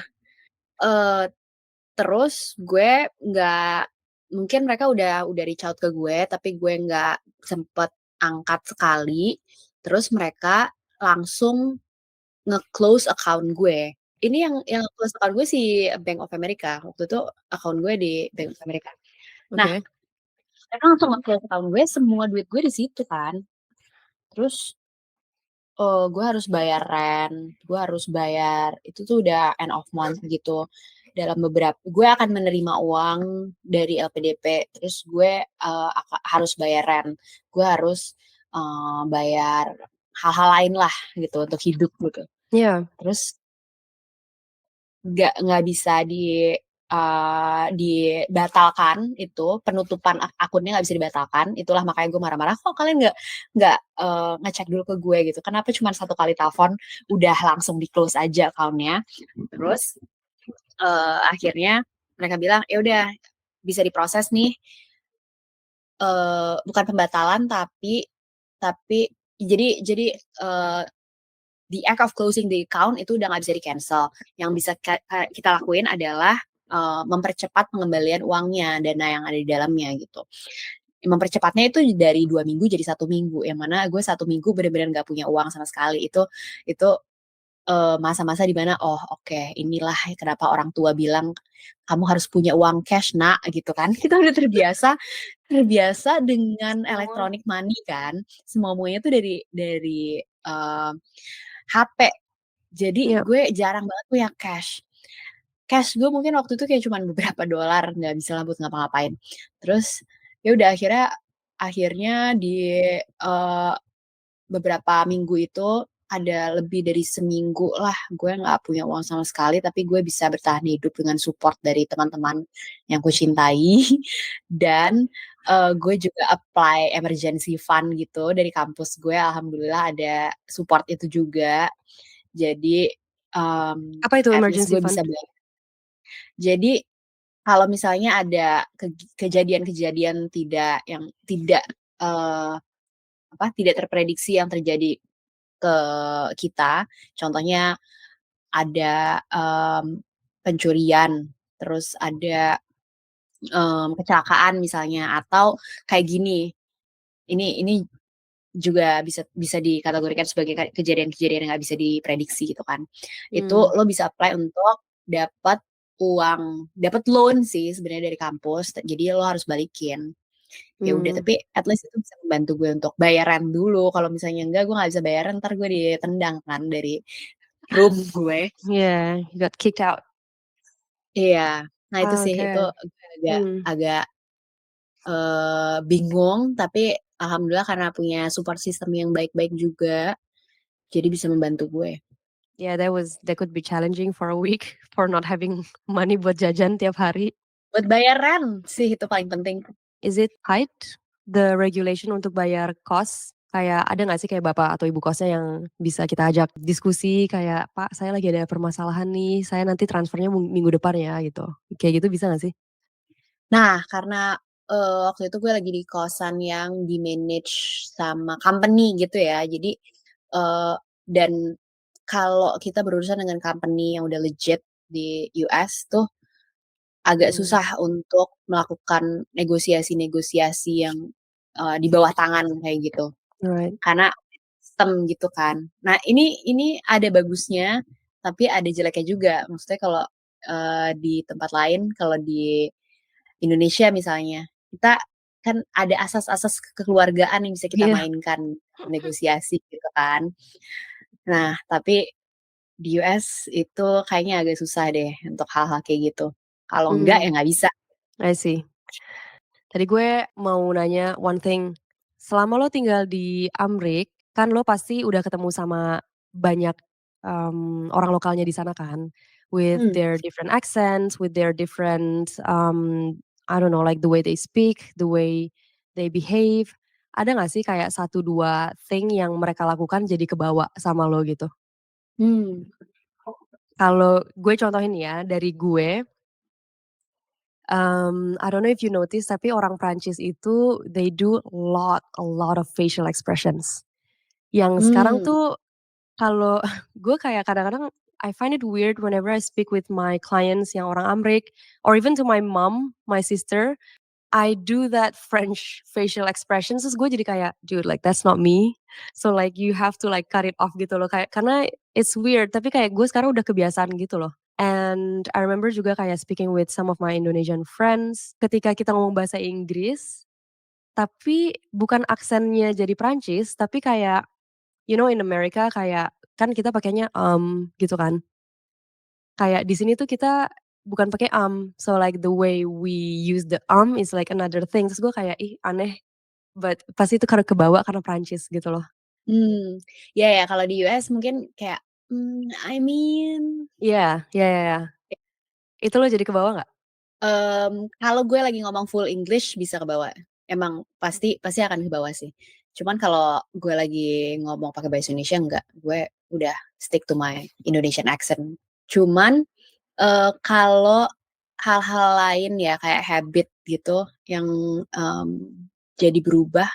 terus gue nggak mungkin mereka udah reach out ke gue, tapi gue nggak sempet angkat sekali. Terus mereka langsung nge-close account gue. Ini yang close account gue si Bank of America. Waktu itu account gue di Bank of America. Nah, mereka langsung nge-close account gue, semua duit gue di situ kan. Terus gue harus bayar rent, gue harus bayar itu tuh udah end of month gitu. Dalam gue akan menerima uang dari LPDP, terus gue harus bayar rent, gue harus bayar hal-hal lain lah gitu untuk hidup gitu. Terus nggak bisa dibatalkan, itu penutupan akunnya nggak bisa dibatalkan. Itulah makanya gue marah-marah, kok kalian nggak ngecek dulu ke gue gitu, kenapa cuma 1 kali telepon udah langsung di close aja accountnya. Terus akhirnya mereka bilang ya udah bisa diproses nih, bukan pembatalan tapi jadi the act of closing the account itu udah nggak bisa di-cancel. Yang bisa kita lakuin adalah mempercepat pengembalian uangnya, dana yang ada di dalamnya gitu. Mempercepatnya itu dari 2 minggu jadi 1 minggu, yang mana gue 1 minggu bener-bener nggak punya uang sama sekali. Itu masa-masa di mana oke, inilah kenapa orang tua bilang kamu harus punya uang cash nak gitu kan. Kita udah terbiasa dengan electronic money kan, semuanya tuh dari HP. Jadi gue jarang banget punya cash. Cash gue mungkin waktu itu kayak cuman beberapa dolar, nggak bisa lah buat ngapa-ngapain. Terus ya udah akhirnya di beberapa minggu itu ada lebih dari seminggu lah gue nggak punya uang sama sekali, tapi gue bisa bertahan hidup dengan support dari teman-teman yang kucintai dan gue juga apply emergency fund gitu dari kampus gue. Alhamdulillah ada support itu juga. Jadi
apa itu
at least
emergency
gue
fund?
bisa bayar. Jadi kalau misalnya ada kejadian-kejadian tidak terprediksi yang terjadi ke kita, contohnya ada pencurian, terus ada kecelakaan misalnya, atau kayak gini, ini juga bisa dikategorikan sebagai kejadian-kejadian yang nggak bisa diprediksi gitu kan. Itu lo bisa apply untuk dapat loan sih sebenarnya dari kampus, jadi lo harus balikin. Ya udah, tapi at least itu bisa membantu gue untuk bayaran dulu. Kalau misalnya enggak, gue nggak bisa bayaran, ntar gue ditendang kan dari room gue.
Yeah, you got kicked out.
Iya, nah itu sih, itu agak bingung, tapi alhamdulillah karena punya support system yang baik-baik juga, jadi bisa membantu gue.
Yeah, that could be challenging for a week for not having money buat jajan tiap hari.
Buat bayaran sih itu paling penting.
Is it tight the regulation untuk bayar kos? Kayak ada nggak sih kayak bapak atau ibu kosnya yang bisa kita ajak diskusi kayak, Pak saya lagi ada permasalahan nih, saya nanti transfernya minggu depan ya gitu. Kayak gitu bisa nggak sih?
Nah, karena waktu itu gue lagi di kosan yang di-manage sama company gitu ya. Jadi dan kalau kita berurusan dengan company yang udah legit di US tuh agak susah untuk melakukan negosiasi-negosiasi yang di bawah tangan kayak gitu.
Right.
Karena sistem gitu kan. Nah, ini ada bagusnya, tapi ada jeleknya juga. Maksudnya kalau di tempat lain, kalau di Indonesia misalnya, kita kan ada asas-asas kekeluargaan yang bisa kita mainkan, negosiasi gitu kan. Nah, tapi di US itu kayaknya agak susah deh untuk hal-hal kayak gitu. Kalau enggak ya nggak bisa.
I see. Tadi gue mau nanya one thing, selama lo tinggal di Amrik, kan lo pasti udah ketemu sama banyak orang lokalnya di sana kan, with their different accents, with their different I don't know, like the way they speak, the way they behave. Ada nggak sih kayak 1, 2 thing yang mereka lakukan jadi kebawa sama lo gitu? Kalau gue contohin ya, dari gue I don't know if you notice, tapi orang Prancis itu they do a lot of facial expressions. Yang sekarang tuh kalau gue kayak kadang-kadang I find it weird whenever I speak with my clients yang orang Amrik, or even to my mom, my sister, I do that French facial expressions, terus gue jadi kayak, dude, like that's not me. So like you have to like cut it off gitu loh, kayak karena it's weird, tapi kayak gue sekarang udah kebiasaan gitu loh. And I remember juga kayak speaking with some of my Indonesian friends, ketika kita ngomong bahasa Inggris, tapi bukan aksennya jadi Prancis, tapi kayak, you know in America kayak, kan kita pakainya gitu kan. Kayak di sini tuh kita bukan pakai so like the way we use the is like another thing. Terus gue kayak, ih aneh, but pasti itu karena kebawa karena Prancis gitu loh.
Ya kalau di US mungkin kayak, I mean.
Iya, ya. Itu lo jadi kebawa nggak?
Kalau gue lagi ngomong full English bisa kebawa. Emang pasti akan kebawa sih. Cuman kalau gue lagi ngomong pakai bahasa Indonesia enggak, gue udah stick to my Indonesian accent. Cuman, kalau hal-hal lain ya kayak habit gitu yang, jadi berubah,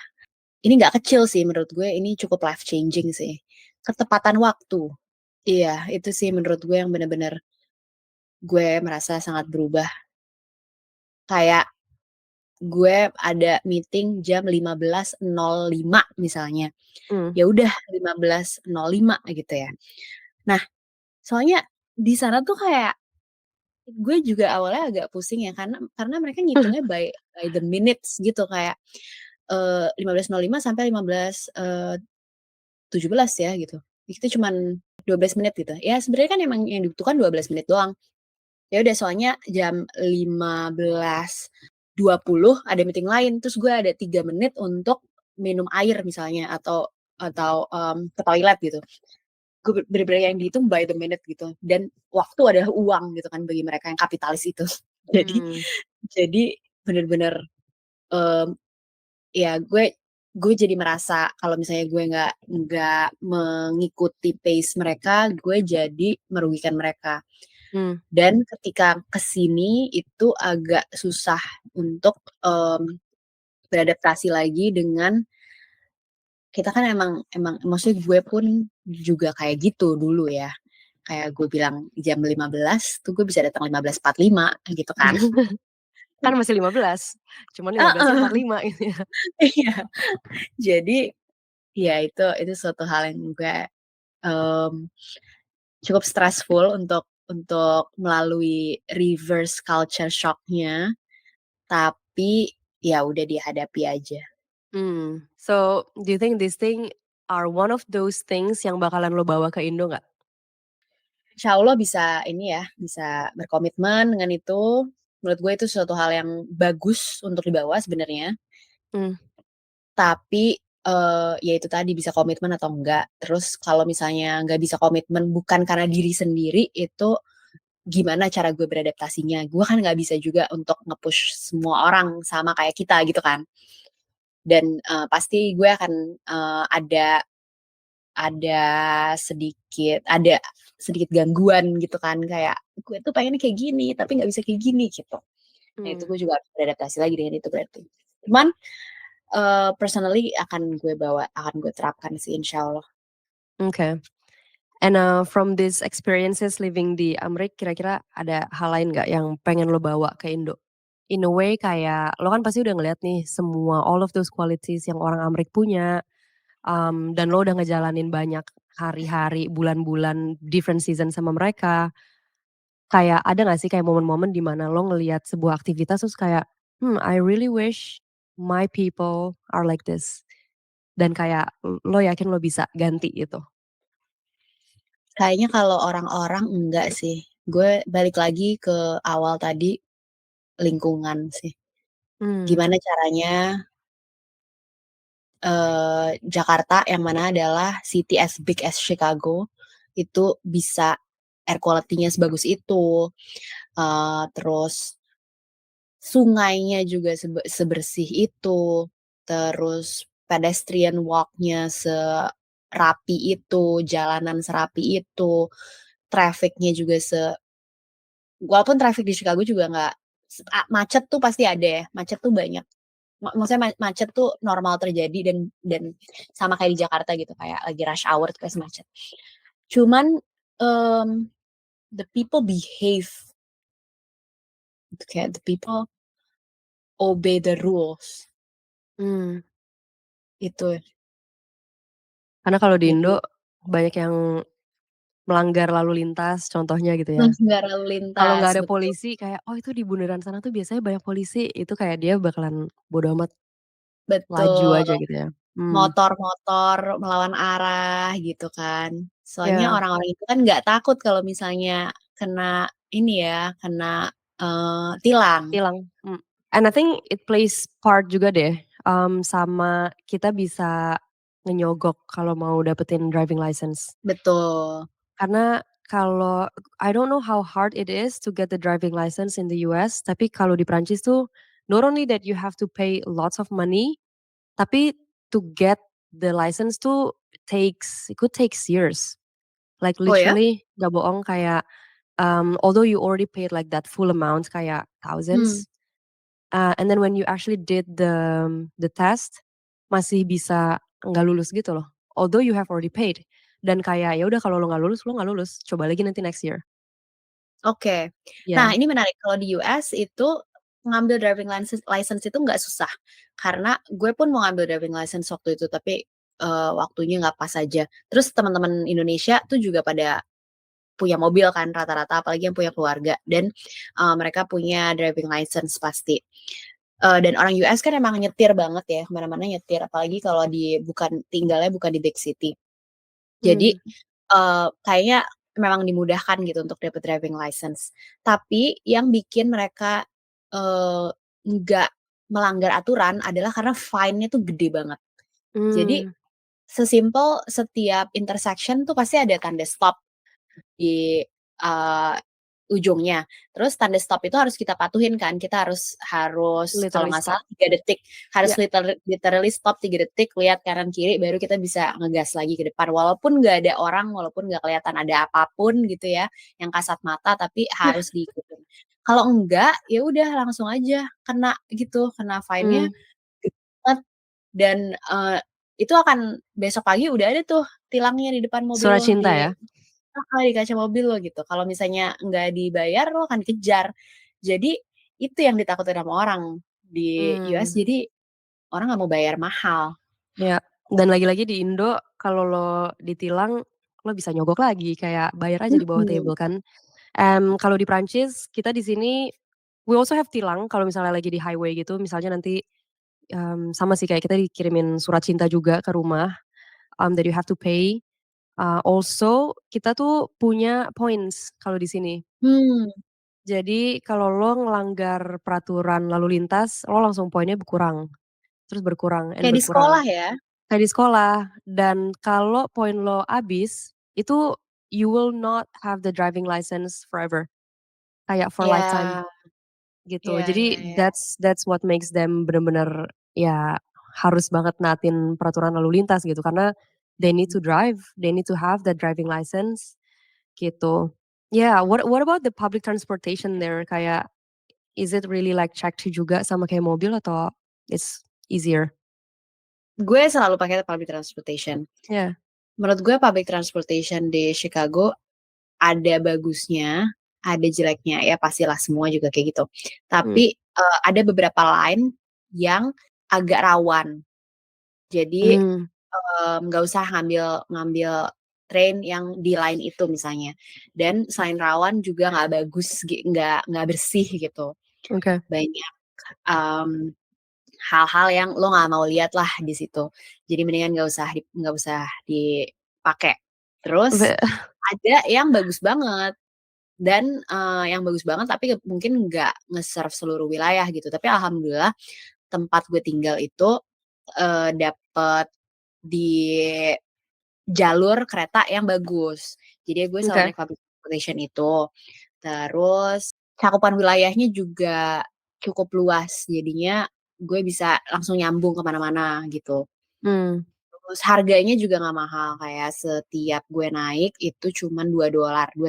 ini nggak kecil sih menurut gue, ini cukup life changing sih. Ketepatan waktu. Iya, itu sih menurut gue yang bener-bener gue merasa sangat berubah. Kayak gue ada meeting jam 15.05 misalnya. Ya udah 15.05 gitu ya. Nah, soalnya di sana tuh kayak gue juga awalnya agak pusing ya karena mereka ngitungnya by the minutes gitu kayak 15.05 sampai 15.17 ya gitu. Itu cuman 12 menit gitu. Ya sebenarnya kan emang yang dibutuhkan 12 menit doang. Ya udah soalnya jam 15.20 ada meeting lain, terus gue ada 3 menit untuk minum air misalnya atau ke toilet gitu. Gue bener-bener yang dihitung by the minute gitu, dan waktu adalah uang gitu kan bagi mereka yang kapitalis itu. Jadi bener-bener, ya gue jadi merasa kalau misalnya gue nggak mengikuti pace mereka, gue jadi merugikan mereka. Dan ketika kesini itu agak susah untuk, beradaptasi lagi dengan kita kan emang maksudnya gue pun juga kayak gitu dulu ya. Kayak gue bilang jam 15 tuh gue bisa datang 15.45 gitu kan.
Kan masih 15, cuman 15-nya 45 gitu ya.
Iya. Jadi ya itu suatu hal yang gue, cukup stressful untuk melalui reverse culture shock-nya, tapi ya udah dihadapi aja.
So, do you think this thing are one of those things yang bakalan lo bawa ke Indo nggak?
Insya Allah bisa ini ya, bisa berkomitmen dengan itu. Menurut gue itu suatu hal yang bagus untuk dibawa sebenarnya. Tapi, ya itu tadi bisa komitmen atau enggak. Terus kalau misalnya nggak bisa komitmen bukan karena diri sendiri, itu gimana cara gue beradaptasinya. Gue kan nggak bisa juga untuk nge-push semua orang sama kayak kita gitu kan. Dan, pasti gue akan, ada sedikit gangguan gitu kan, kayak gue tuh pengennya kayak gini, tapi nggak bisa kayak gini gitu. Nah itu gue juga harus beradaptasi lagi dengan itu berarti. Cuman, personally akan gue terapkan sih insyaallah.
Okay. And, from these experiences living di Amrik, kira-kira ada hal lain nggak yang pengen lo bawa ke Indo? In a way kayak lo kan pasti udah ngeliat nih semua all of those qualities yang orang Amrik punya, dan lo udah ngejalanin banyak hari-hari, bulan-bulan, different season sama mereka. Kayak ada nggak sih kayak momen-momen di mana lo ngelihat sebuah aktivitas terus kayak, I really wish my people are like this. Dan kayak lo yakin lo bisa ganti itu?
Kayaknya kalau orang-orang enggak sih. Gue balik lagi ke awal tadi, lingkungan sih. Gimana caranya, Jakarta yang mana adalah city as big as Chicago, itu bisa air quality-nya sebagus itu, terus sungainya juga sebersih itu, terus pedestrian walk-nya serapi itu, jalanan serapi itu, traffic-nya juga walaupun traffic di Chicago juga nggak macet tuh pasti ada ya, macet tuh banyak. Maksudnya macet tuh normal terjadi dan sama kayak di Jakarta gitu, kayak lagi rush hour tuh pasti macet. Cuman the people behave, kayak the people obey the rules. Itu.
Karena kalau di
Jadi
Indo banyak yang melanggar lalu lintas contohnya gitu ya.
melanggar lalu
Kalau
lintas,
nggak ada
betul.
polisi kayak, oh itu di bundaran sana tuh biasanya banyak polisi, itu kayak dia bakalan bodo amat laju
Betul.
aja gitu ya.
Motor-motor melawan arah gitu kan. Soalnya
Yeah,
orang-orang itu kan nggak takut kalau misalnya kena ini ya, kena tilang.
tilang. And I think it plays part juga deh, sama kita bisa ngenyogok kalau mau dapetin driving license.
Betul.
Karena kalau I don't know how hard it is to get the driving license in the US, tapi kalau di Prancis tuh not only that you have to pay lots of money, tapi to get the license tuh it could takes years. Like
Oh ya?
literally nggak bohong kayak, although you already paid like that full amount kayak thousands, and then when you actually did the test, masih bisa nggak lulus gitu loh. Although you have already paid. Dan kayak ya udah kalau lo nggak lulus, coba lagi nanti next year.
Oke. Nah,
Ya.
ini menarik, kalau di US itu ngambil driving license itu nggak susah. Karena gue pun mau ngambil driving license waktu itu, tapi waktunya nggak pas aja. Terus teman-teman Indonesia tuh juga pada punya mobil kan rata-rata, apalagi yang punya keluarga, dan mereka punya driving license pasti. Dan orang US kan emang nyetir banget ya, kemana-mana nyetir, apalagi kalau tinggalnya bukan di big city. Jadi kayaknya memang dimudahkan gitu untuk dapat driving license. Tapi yang bikin mereka nggak melanggar aturan adalah karena fine-nya tuh gede banget. Jadi sesimpel setiap intersection tuh pasti ada tanda stop di ujungnya. Terus tanda stop itu harus kita patuhin kan, kita harus kalau
Literally
nggak
stop.
salah 3 detik, harus
Ya.
literally stop 3 detik, lihat kanan kiri, baru kita bisa ngegas lagi ke depan. Walaupun nggak ada orang, walaupun nggak kelihatan ada apapun gitu ya, yang kasat mata, tapi harus diikutin. Kalau enggak, ya udah langsung aja kena gitu, kena fine-nya gede banget, dan itu akan besok pagi udah ada tuh tilangnya di depan mobil
Surat
lo,
cinta ya?
di kaca mobil lo gitu. Kalau misalnya nggak dibayar, lo akan dikejar. Jadi itu yang ditakutin sama orang di US. Jadi orang nggak mau bayar mahal.
Ya. Dan lagi-lagi di Indo kalau lo ditilang, lo bisa nyogok lagi kayak bayar aja di bawah table kan. Kalau di Prancis kita di sini we also have tilang kalau misalnya lagi di highway gitu, misalnya nanti, sama sih kayak kita dikirimin surat cinta juga ke rumah, that you have to pay. Also kita tuh punya points kalau di sini. Jadi kalau lo ngelanggar peraturan lalu lintas, lo langsung poinnya berkurang, terus berkurang and
Kayak di sekolah
berkurang.
ya.
Kayak di sekolah, dan kalau poin lo habis, itu you will not have the driving license forever, kayak for lifetime
Ya,
gitu.
ya, ya,
Jadi
ya.
that's what makes them bener-bener ya harus banget naatin peraturan lalu lintas gitu, karena they need to drive, they need to have the driving license gitu. Yeah, what about the public transportation there? Kayak is it really like checked juga sama kayak mobil atau it's easier?
Gue selalu pakai public transportation.
Yeah.
Menurut gue public transportation di Chicago ada bagusnya, ada jeleknya. Ya pastilah semua juga kayak gitu. Tapi ada beberapa line yang agak rawan. Jadi nggak usah ngambil train yang di line itu misalnya. Dan selain rawan juga nggak bagus, nggak bersih gitu.
Okay.
Banyak hal-hal yang lo nggak mau lihat lah di situ. Jadi mendingan nggak usah dipakai. Terus ada yang bagus banget, dan yang bagus banget tapi mungkin nggak nge-serve seluruh wilayah gitu. Tapi alhamdulillah tempat gue tinggal itu dapet di jalur kereta yang bagus. Jadi gue selalu naik public transportation itu. Terus cakupan wilayahnya juga cukup luas. Jadinya gue bisa langsung nyambung kemana-mana gitu. Terus harganya juga nggak mahal, kayak setiap gue naik itu cuman $2, $2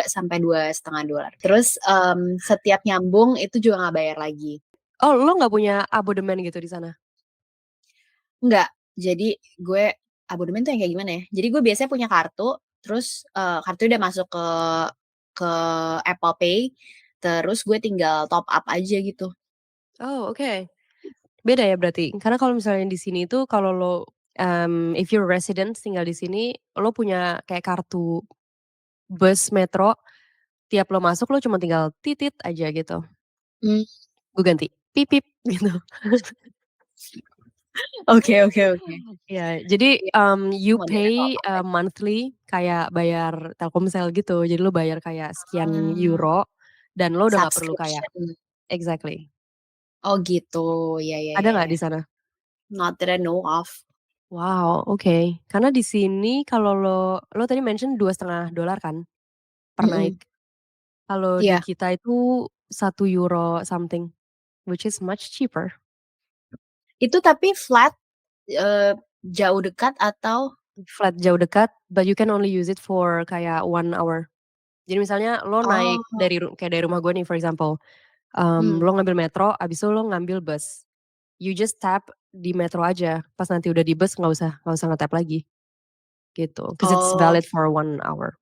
sampai $2,5. Terus setiap nyambung itu juga nggak bayar lagi.
Oh, lo nggak punya abodemen gitu di sana?
Nggak. Jadi gue abodemen tuh yang kayak gimana ya? Jadi gue biasanya punya kartu, terus kartu udah masuk ke Apple Pay, terus gue tinggal top up aja gitu.
Oh, oke. Beda ya berarti. Karena kalau misalnya di sini tuh kalau lo if you're resident tinggal di sini, lo punya kayak kartu bus metro, tiap lo masuk lo cuma tinggal titit aja gitu.
Hmm.
Gue ganti pipip gitu.
Oke.
Ya, jadi
Iya,
you
modelnya top
pay
up aja.
monthly kayak bayar Telkomsel gitu. Jadi lo bayar kayak sekian
Ah,
euro dan lo udah nggak perlu kayak
subscription.
exactly.
Oh gitu, ya.
Ada nggak di sana?
Not that I know of.
Wow, oke. Karena di sini kalau lo tadi mention $2,5 kan per naik.
Mm-mm.
Kalau di
Iya.
kita itu €1 something, which is much cheaper.
Itu tapi flat jauh dekat atau?
Flat jauh dekat, but you can only use it for kayak 1 hour. Jadi misalnya lo naik
Oh.
kayak dari rumah gue nih for example,
Hmm.
lo ngambil metro, abis itu lo ngambil bus. You just tap di metro aja, pas nanti udah di bus nggak usah nge-tap lagi, gitu. Cause it's
Oh,
valid for 1 hour.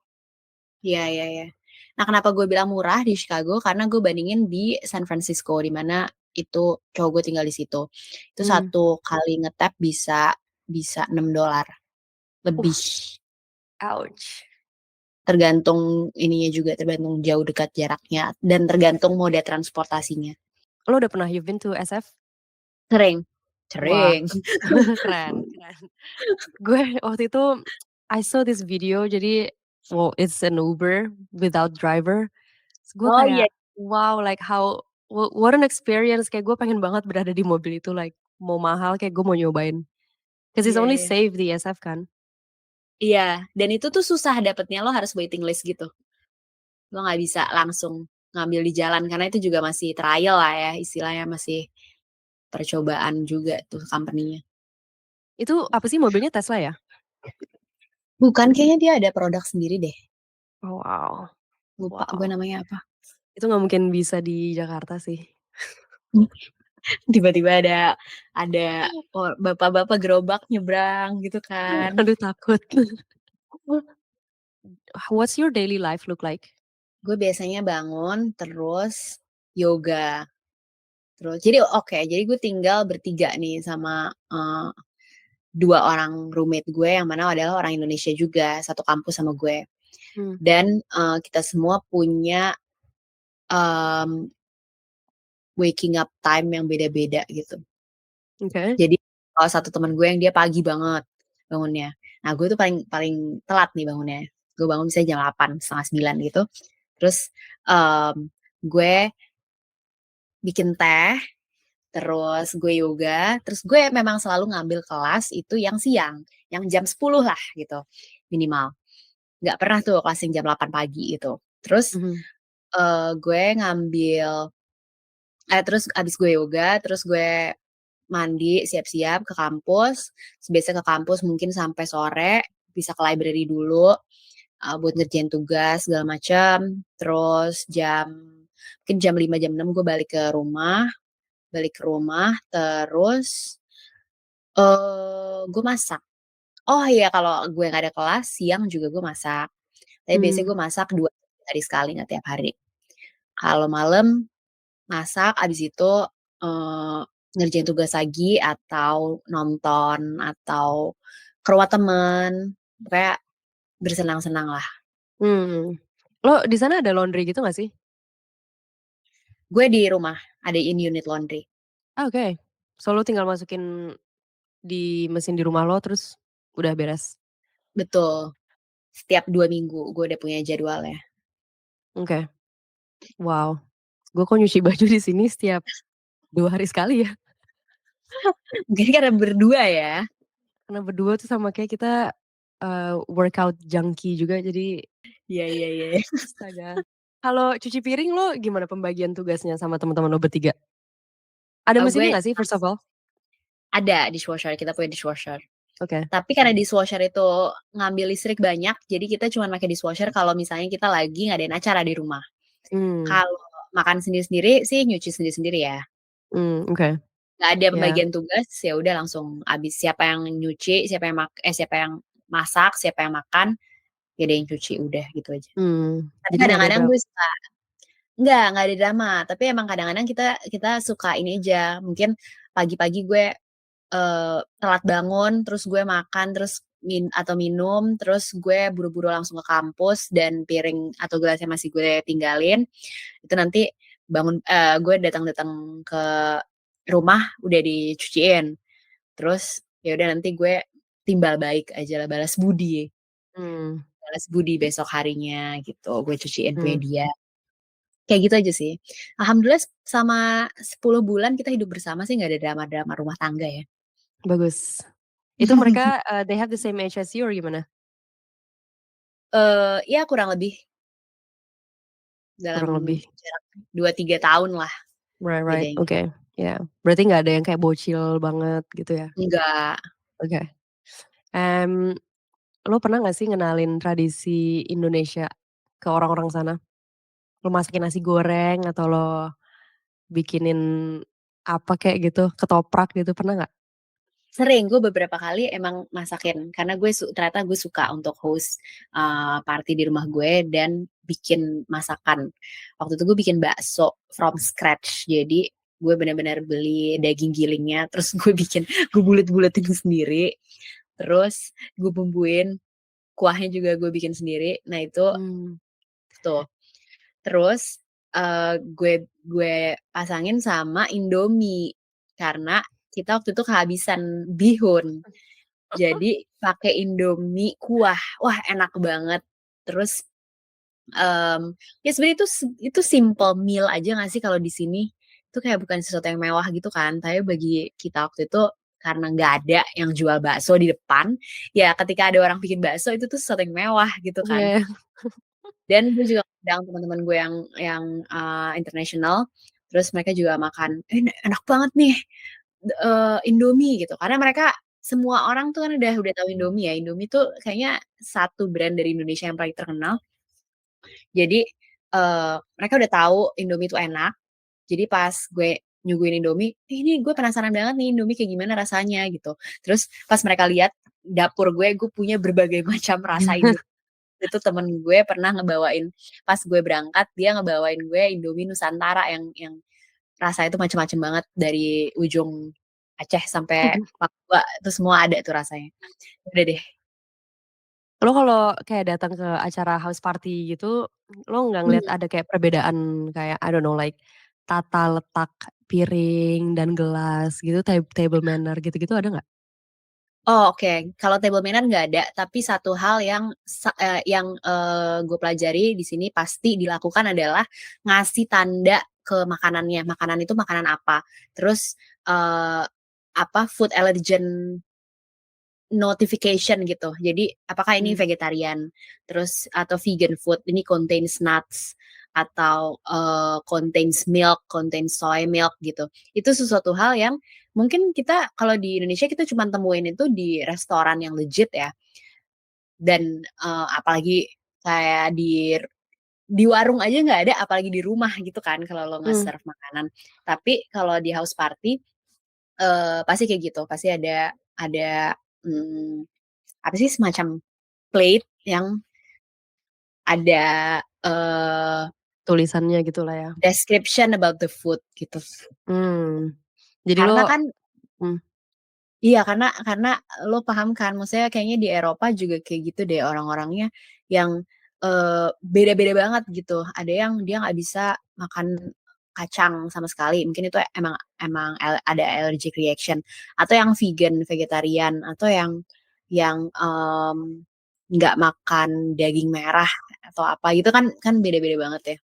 iya. Nah, kenapa gue bilang murah di Chicago? Karena gue bandingin di San Francisco, di mana itu cowok gue tinggal di situ. Itu
Mmm.
satu kali nge-tap bisa $6 lebih.
Ouch.
Tergantung ininya juga, tergantung jauh dekat jaraknya dan tergantung moda transportasinya.
Lo udah pernah you've been to SF?
Sering.
Wah,
Sering.
keren. Gue waktu itu I saw this video jadi it's an Uber without driver. Terus gue
Oh iya.
kayak, wow, like how what an experience, kayak gue pengen banget berada di mobil itu, like mau mahal kayak gue mau nyobain. Cause it's only
Iya.
safe di SF kan.
Iya, dan itu tuh susah dapetnya, lo harus waiting list gitu. Lo nggak bisa langsung ngambil di jalan karena itu juga masih trial lah ya, istilahnya masih percobaan juga tuh company-nya.
Itu apa sih mobilnya Tesla ya?
Bukan, kayaknya dia ada produk sendiri deh.
Oh, wow.
Lupa gue
Wow.
namanya apa.
Itu nggak mungkin bisa di Jakarta sih.
Tiba-tiba ada bapak-bapak gerobak nyebrang gitu kan.
Aduh takut. What's your daily life look like?
Gue biasanya bangun terus yoga. Jadi gue tinggal bertiga nih sama 2 orang roommate gue yang mana adalah orang Indonesia juga, satu kampus sama gue.
Hmm,
Dan kita semua punya waking up time yang beda-beda gitu.
oke.
Jadi salah satu teman gue yang dia pagi banget bangunnya. Nah, gue tuh paling telat nih bangunnya. Gue bangun misalnya jam 8, setengah 9 gitu. Terus gue bikin teh, terus gue yoga, terus gue memang selalu ngambil kelas itu yang siang, yang jam 10 lah gitu minimal. Nggak pernah tuh kelas yang jam 8 pagi itu. Terus
Mhm.
gue terus abis gue yoga, terus gue mandi, siap-siap ke kampus. Biasa ke kampus mungkin sampai sore, bisa ke library dulu buat ngerjain tugas segala macam. Terus mungkin jam 5 jam 6 gue balik ke rumah. Terus gue masak. Oh iya, kalau gue nggak ada kelas siang juga gue masak. Tapi biasanya
Mmm.
gue masak 2 hari sekali, nggak tiap hari. Kalau malam masak, abis itu ngerjain tugas lagi atau nonton atau ke rumah temen, pokoknya bersenang-senang lah.
Mmm. Lo di sana ada laundry gitu nggak sih?
Gue di rumah adain unit laundry.
Oke. So lo tinggal masukin di mesin di rumah lo terus udah beres?
Betul, setiap 2 minggu gue udah punya jadwalnya.
Oke. Wow. Gue kok nyuci baju di sini setiap 2 hari sekali ya?
Mungkin karena berdua ya.
Karena berdua tuh sama kayak kita, workout junkie juga jadi
Iya.
astaga. Kalau cuci piring lo gimana pembagian tugasnya sama teman-teman lo bertiga? Ada
Gue
mesinnya nggak sih first of all?
ada dishwasher, kita punya dishwasher.
Oke.
Tapi karena dishwasher itu ngambil listrik banyak, jadi kita cuma pakai dishwasher kalau misalnya kita lagi ngadain acara di rumah. Kalau makan sendiri-sendiri sih nyuci sendiri-sendiri ya.
Oke.
Nggak ada
Ya.
pembagian tugas, ya udah langsung habis siapa yang nyuci, siapa yang masak, siapa yang makan, ya dia yang cuci, udah gitu aja. Tapi
Jadi nggak ada
kadang-kadang
drama.
gue suka nggak ada drama, tapi emang kadang-kadang kita suka ini aja, mungkin pagi-pagi gue, telat bangun, terus gue makan, terus minum, terus gue buru-buru langsung ke kampus dan piring atau gelasnya masih gue tinggalin, itu nanti gue datang ke rumah udah dicuciin. Terus ya udah nanti gue timbal baik aja lah, balas budi besok harinya gitu, gue cuciin punya dia. Kayak gitu aja sih. Alhamdulillah sama 10 bulan kita hidup bersama sih nggak ada drama-drama rumah tangga ya.
Bagus. Itu mereka they have the same age as you or gimana?
Ya kurang lebih. Dalam
Kurang lebih.
jarak 2-3 tahun lah
Right.
bedanya.
Oke. Ya. Berarti nggak ada yang kayak bocil banget gitu ya?
Enggak.
Oke. Lo pernah nggak sih ngenalin tradisi Indonesia ke orang-orang sana? Lo masakin nasi goreng atau lo bikinin apa kayak gitu, ketoprak gitu, pernah nggak?
Sering, gue beberapa kali emang masakin karena ternyata gue suka untuk host, party di rumah gue dan bikin masakan. Waktu itu gue bikin bakso from scratch. Jadi gue benar-benar beli daging gilingnya, terus gue bulet-buletin sendiri, terus gue bumbuin, kuahnya juga gue bikin sendiri. Nah itu tuh. Terus, gue pasangin sama Indomie karena kita waktu itu kehabisan bihun. Jadi pakai Indomie kuah. Wah, enak banget. Terus, ya sebenarnya itu simple meal aja nggak sih kalau di sini? Itu kayak bukan sesuatu yang mewah gitu kan, tapi bagi kita waktu itu karena nggak ada yang jual bakso di depan, ya ketika ada orang bikin bakso itu tuh sesuatu yang mewah gitu kan.
Iya.
Dan gue juga ngundang teman-teman gue yang, international, terus mereka juga makan, enak banget nih, Indomie gitu. Karena mereka semua orang tuh kan udah tahu Indomie ya, Indomie tuh kayaknya satu brand dari Indonesia yang paling terkenal. Jadi, mereka udah tahu Indomie itu enak, jadi pas gue nyuguhin Indomie, ini gue penasaran banget nih Indomie kayak gimana rasanya gitu. Terus pas mereka lihat dapur gue punya berbagai macam rasa Indomie. Itu temen gue pernah ngebawain, pas gue berangkat dia ngebawain gue Indomie Nusantara yang rasanya itu macem-macem banget dari ujung Aceh sampai Papua itu semua ada tuh rasanya. Udah deh.
Lo kalau kayak datang ke acara house party gitu, lo nggak ngeliat ada kayak perbedaan kayak I don't know like tata letak piring dan gelas gitu, table manner gitu-gitu ada nggak?
Oh, oke. Kalau table manner nggak ada, tapi satu hal yang gue pelajari di sini pasti dilakukan adalah ngasih tanda ke makanannya, makanan itu makanan apa. Terus, food allergen notification gitu. Jadi apakah ini vegetarian, terus atau vegan food, ini contains nuts atau, contains milk, contains soy milk gitu. Itu sesuatu hal yang mungkin kita kalau di Indonesia kita cuma temuin itu di restoran yang legit ya. Dan, apalagi kayak di warung aja nggak ada, apalagi di rumah gitu kan kalau lo nge-serve makanan. Tapi kalau di house party, pasti kayak gitu, pasti ada, mmm apa sih, semacam plate yang ada,
Tulisannya gitulah ya.
description about the food gitu.
Jadi
Karena
lo
kan iya, karena lo paham kan, maksudnya kayaknya di Eropa juga kayak gitu deh orang-orangnya yang, beda-beda banget gitu. Ada yang dia nggak bisa makan kacang sama sekali, mungkin itu emang ada allergic reaction, atau yang vegan, vegetarian, atau yang nggak makan daging merah atau apa gitu kan beda-beda banget ya.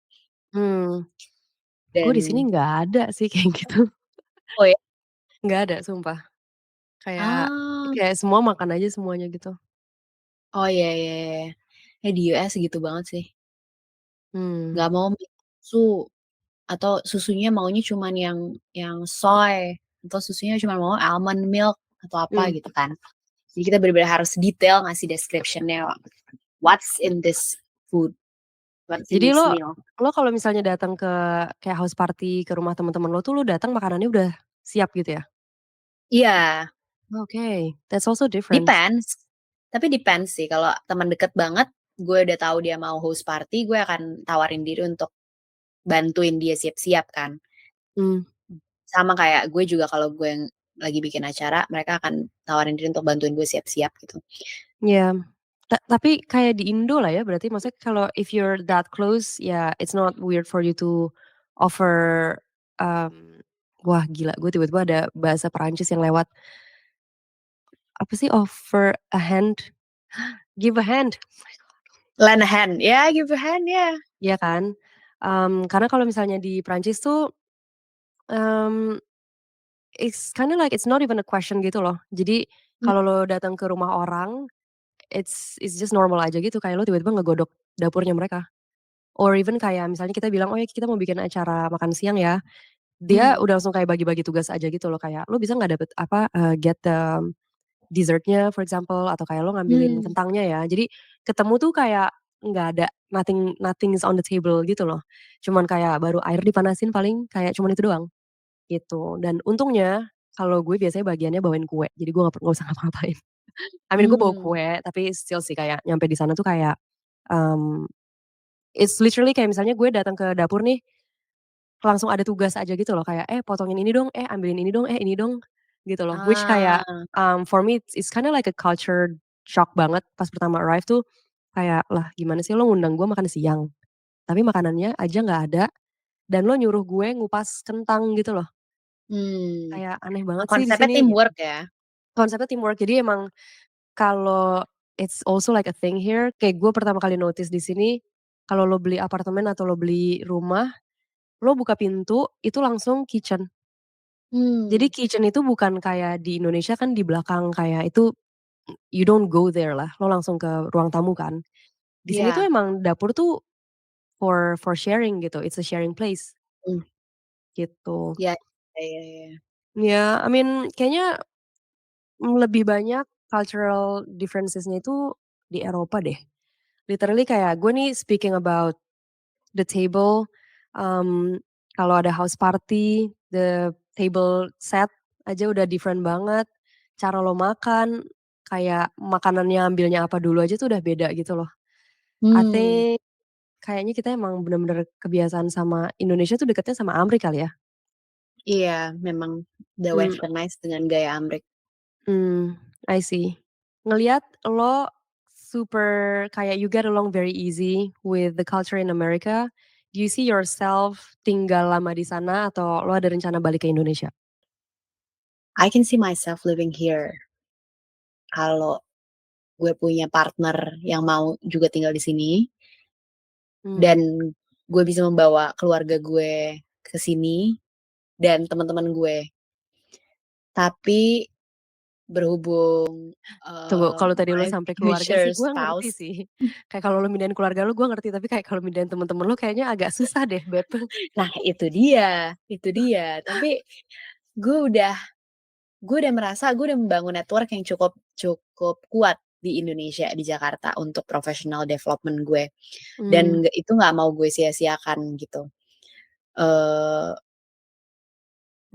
gue di sini
Dan
nggak ada sih kayak gitu.
oh ya?
Nggak ada sumpah. Kayak
Ah,
kayak semua makan aja semuanya gitu.
oh iya iya iya. Ya di US gitu banget sih.
Hmm.
Nggak mau susu, atau susunya maunya cuman yang soy, atau susunya cuma mau almond milk atau apa
Mmm.
gitu kan. Jadi kita benar-benar harus detail ngasih description-nya. What's in this food? What's in
Jadi
this
lo
meal?
kalau misalnya datang ke kayak house party ke rumah teman-teman lo tuh lo datang makanannya udah siap gitu ya?
Iya,
Oke, that's also different.
depends. Tapi depends sih, kalau teman deket banget, gue udah tahu dia mau host party, gue akan tawarin diri untuk bantuin dia siap-siap kan. Sama kayak gue juga kalau gue yang lagi bikin acara, mereka akan tawarin diri untuk bantuin gue siap-siap gitu.
Iya. Tapi kayak di Indo lah ya, berarti maksudnya kalau if you're that close, ya it's not weird for you to offer, wah gila gue tiba-tiba ada bahasa Perancis yang lewat. Apa sih offer a hand? Give a hand.
Lend a hand, ya give a hand ya.
Iya kan? Karena kalau misalnya di Perancis tuh, mmm, it's kinda like it's not even a question gitu loh. Jadi kalau lo datang ke rumah orang, it's just normal aja gitu, kayak lo tiba-tiba ngegodok dapurnya mereka. Or even kayak misalnya kita bilang, "Oh ya kita mau bikin acara makan siang ya." Dia udah langsung kayak bagi-bagi tugas aja gitu loh, kayak, "Lo bisa nggak dapet apa, get the dessert-nya for example," atau kayak lo ngambilin
Hmm.
kentangnya ya. Jadi ketemu tuh kayak nggak ada nothing is on the table gitu loh. Cuman kayak baru air dipanasin paling kayak cuman itu doang, gitu. Dan untungnya kalau gue biasanya bagiannya bawain kue, jadi gue nggak usah ngapa-ngapain. I mean gue bawa
Hmm.
kue, tapi still sih kayak nyampe di sana tuh kayak, mmm, it's literally kayak misalnya gue datang ke dapur nih, langsung ada tugas aja gitu loh kayak, "Eh potongin ini dong, eh ambilin ini dong, eh ini dong." Gitu loh. Which kayak,
Ah.
for me it's kinda like a culture shock banget pas pertama arrive tuh, kayak, "Lah gimana sih lo ngundang gue makan siang, tapi makanannya aja nggak ada, dan lo nyuruh gue ngupas kentang," gitu loh.
Hmm.
Kayak aneh banget sih di
Konsepnya
sini gitu.
teamwork ya.
Konsepnya teamwork, jadi emang kalau it's also like a thing here, kayak gue pertama kali notice di sini, kalau lo beli apartemen atau lo beli rumah, lo buka pintu, itu langsung kitchen. Jadi
Hmm.
kitchen itu bukan kayak di Indonesia kan di belakang kayak itu, you don't go there lah, lo langsung ke ruang tamu kan. Di sini tuh
Iya.
emang dapur tuh for sharing gitu, it's a sharing place,
Hmm.
gitu.
Ya, ya, ya.
Ya, I mean kayaknya, lebih banyak cultural differences-nya itu di Eropa deh. Literally kayak gue nih speaking about the table, kalau ada house party, the table set aja udah different banget. Cara lo makan, kayak makanannya ambilnya apa dulu aja tuh udah beda gitu loh. I
Hmm.
think kayaknya kita emang bener-bener kebiasaan sama Indonesia tuh deketnya sama Amrik kali ya?
Iya, memang udah
Mmm,
westernized dengan gaya Amrik.
I see. Ngelihat lo super kayak you get along very easy with the culture in America, do you see yourself tinggal lama di sana atau lo ada rencana balik ke Indonesia?
I can see myself living here kalau gue punya partner yang mau juga tinggal di sini
Mmm,
dan gue bisa membawa keluarga gue ke sini dan teman-teman gue. Tapi berhubung,
tunggu kalau tadi lo
my
sampai keluarga sih
future
gue ngerti
spouse
sih. Kayak kalau lo mindahin keluarga lo gue ngerti, tapi kayak kalau mindahin temen-temen lo kayaknya agak susah deh, Beb.
nah itu dia itu dia. Tapi gue udah gue udah merasa gue udah membangun network yang cukup cukup kuat di Indonesia, di Jakarta untuk professional development gue.
Mmm,
Dan itu nggak mau gue sia-siakan gitu. Eee,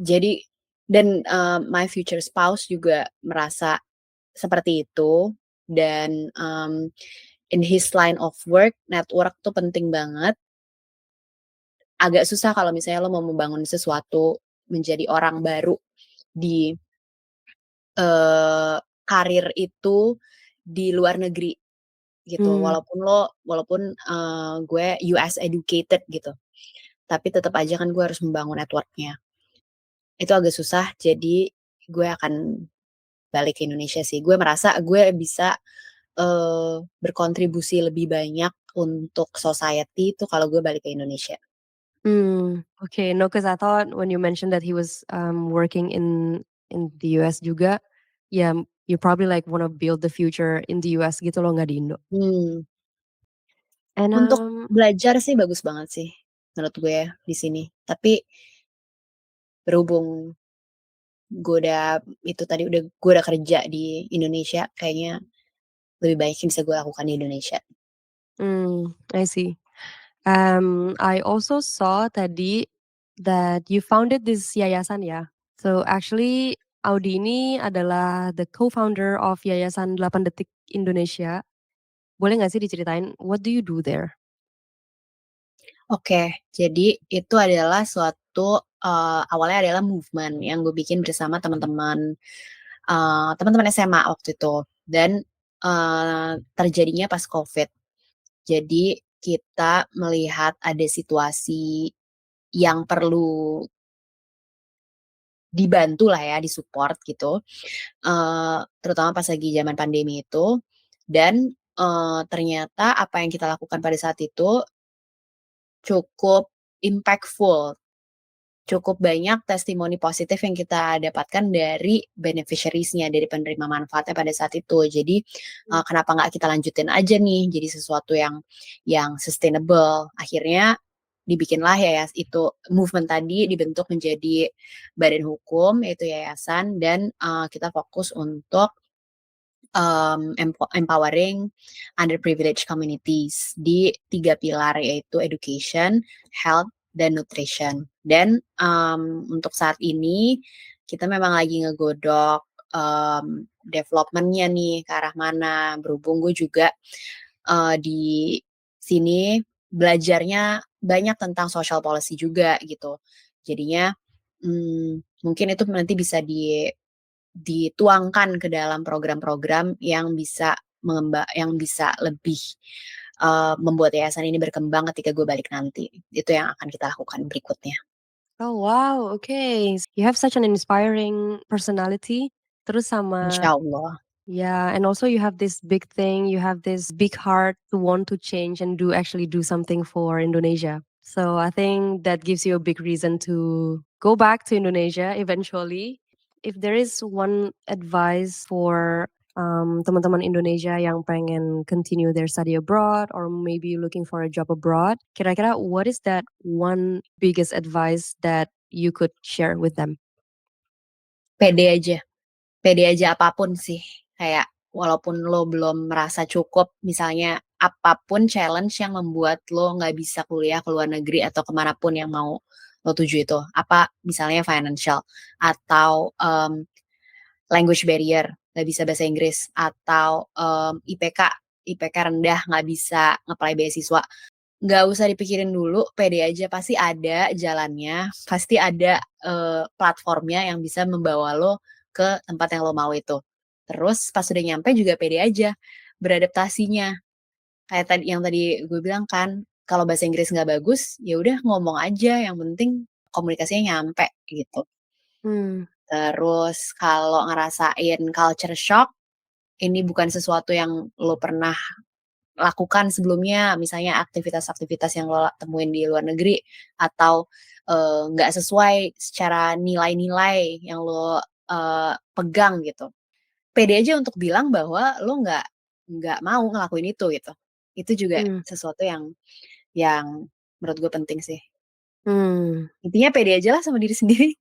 jadi dan, my future spouse juga merasa seperti itu dan, in his line of work, network tuh penting banget. Agak susah kalau misalnya lo mau membangun sesuatu menjadi orang baru di, eee, karir itu di luar negeri gitu.
mmm,
Walaupun, gue US educated gitu, tapi tetep aja kan gue harus membangun network-nya. Itu agak susah, jadi gue akan balik ke Indonesia sih. Gue merasa gue bisa, berkontribusi lebih banyak untuk society itu kalau gue balik ke Indonesia.
okay. No, 'cause I thought when you mentioned that he was, working in the US juga, ya you probably like wanna build the future in the US gitu loh, nggak di Indo.
Hmm,
And,
untuk belajar sih bagus banget sih menurut gue ya di sini. Tapi berhubung gue udah kerja di Indonesia, kayaknya lebih baik yang bisa gue lakukan di Indonesia.
I see. I also saw tadi that you founded this yayasan ya. So actually Audi ini adalah the co-founder of Yayasan 8 Detik Indonesia. Boleh nggak sih diceritain what do you do there?
Oke, jadi itu adalah suatu awalnya adalah movement yang gue bikin bersama teman-teman SMA waktu itu, dan terjadinya pas COVID. Jadi kita melihat ada situasi yang perlu dibantu lah ya, disupport gitu, terutama pas lagi zaman pandemi itu, dan ternyata apa yang kita lakukan pada saat itu cukup impactful. Cukup banyak testimoni positif yang kita dapatkan dari beneficiaries-nya, dari penerima manfaatnya pada saat itu. Jadi kenapa nggak kita lanjutin aja nih jadi sesuatu yang sustainable. Akhirnya dibikinlah itu movement tadi dibentuk menjadi badan hukum, yaitu yayasan, dan kita fokus untuk empowering underprivileged communities di 3 pilar, yaitu education, health, dan nutrition. Dan untuk saat ini kita memang lagi ngegodok development-nya nih ke arah mana. Berhubung gue juga di sini belajarnya banyak tentang social policy juga gitu. Jadinya mungkin itu nanti bisa dituangkan ke dalam program-program yang bisa lebih membuat yayasan ini berkembang ketika gue balik nanti. Itu yang akan kita lakukan berikutnya.
Oh wow, okay. You have such an inspiring personality. Terus sama
Insyaallah.
Yeah, and also you have this big thing, you have this big heart to want to change and actually do something for Indonesia. So I think that gives you a big reason to go back to Indonesia eventually. If there is one advice for teman-teman Indonesia yang pengen continue their study abroad or maybe looking for a job abroad, kira-kira what is that one biggest advice that you could share with them?
Pede aja apapun sih. Kayak walaupun lo belum merasa cukup, misalnya apapun challenge yang membuat lo nggak bisa kuliah ke luar negeri atau kemanapun yang mau lo tuju itu. Apa misalnya financial atau language barrier, nggak bisa bahasa Inggris, atau IPK rendah, nggak bisa nge-apply beasiswa. Nggak usah dipikirin dulu, pede aja, pasti ada jalannya, pasti ada platformnya yang bisa membawa lo ke tempat yang lo mau itu. Terus pas udah nyampe juga pede aja beradaptasinya. Kayak yang tadi gue bilang kan, kalau bahasa Inggris nggak bagus, ya udah ngomong aja, yang penting komunikasinya nyampe gitu. Terus kalau ngerasain culture shock, ini bukan sesuatu yang lo pernah lakukan sebelumnya, misalnya aktivitas-aktivitas yang lo temuin di luar negeri, atau nggak sesuai secara nilai-nilai yang lo pegang gitu. Pede aja untuk bilang bahwa lo nggak mau ngelakuin itu gitu. Itu juga sesuatu yang menurut gue penting sih. Intinya pede aja lah sama diri sendiri.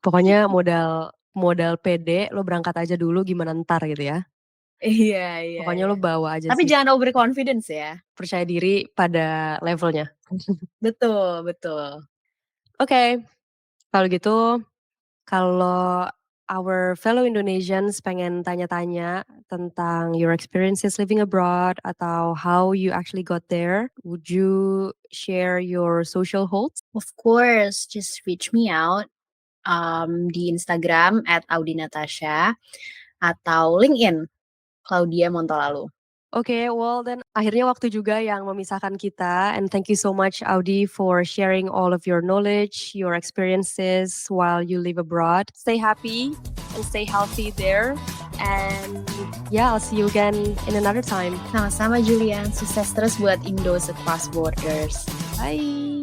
Pokoknya modal pede, lo berangkat aja dulu, gimana ntar gitu ya.
Iya.
Pokoknya lo bawa aja.
Tapi
sih.
jangan overconfidence ya.
Percaya diri pada levelnya.
Betul.
Oke. Kalau gitu, kalau our fellow Indonesians pengen tanya-tanya tentang your experiences living abroad atau how you actually got there, would you share your social holds?
Of course, just reach me out di Instagram @audinatasha atau LinkedIn Claudia Montolalu.
Okay, well then akhirnya waktu juga yang memisahkan kita, and thank you so much Audi for sharing all of your knowledge, your experiences while you live abroad. Stay happy and stay healthy there, and yeah, I'll see you again in another time.
Sama-sama Julian, sukses terus buat Indo Across Borders.
Bye.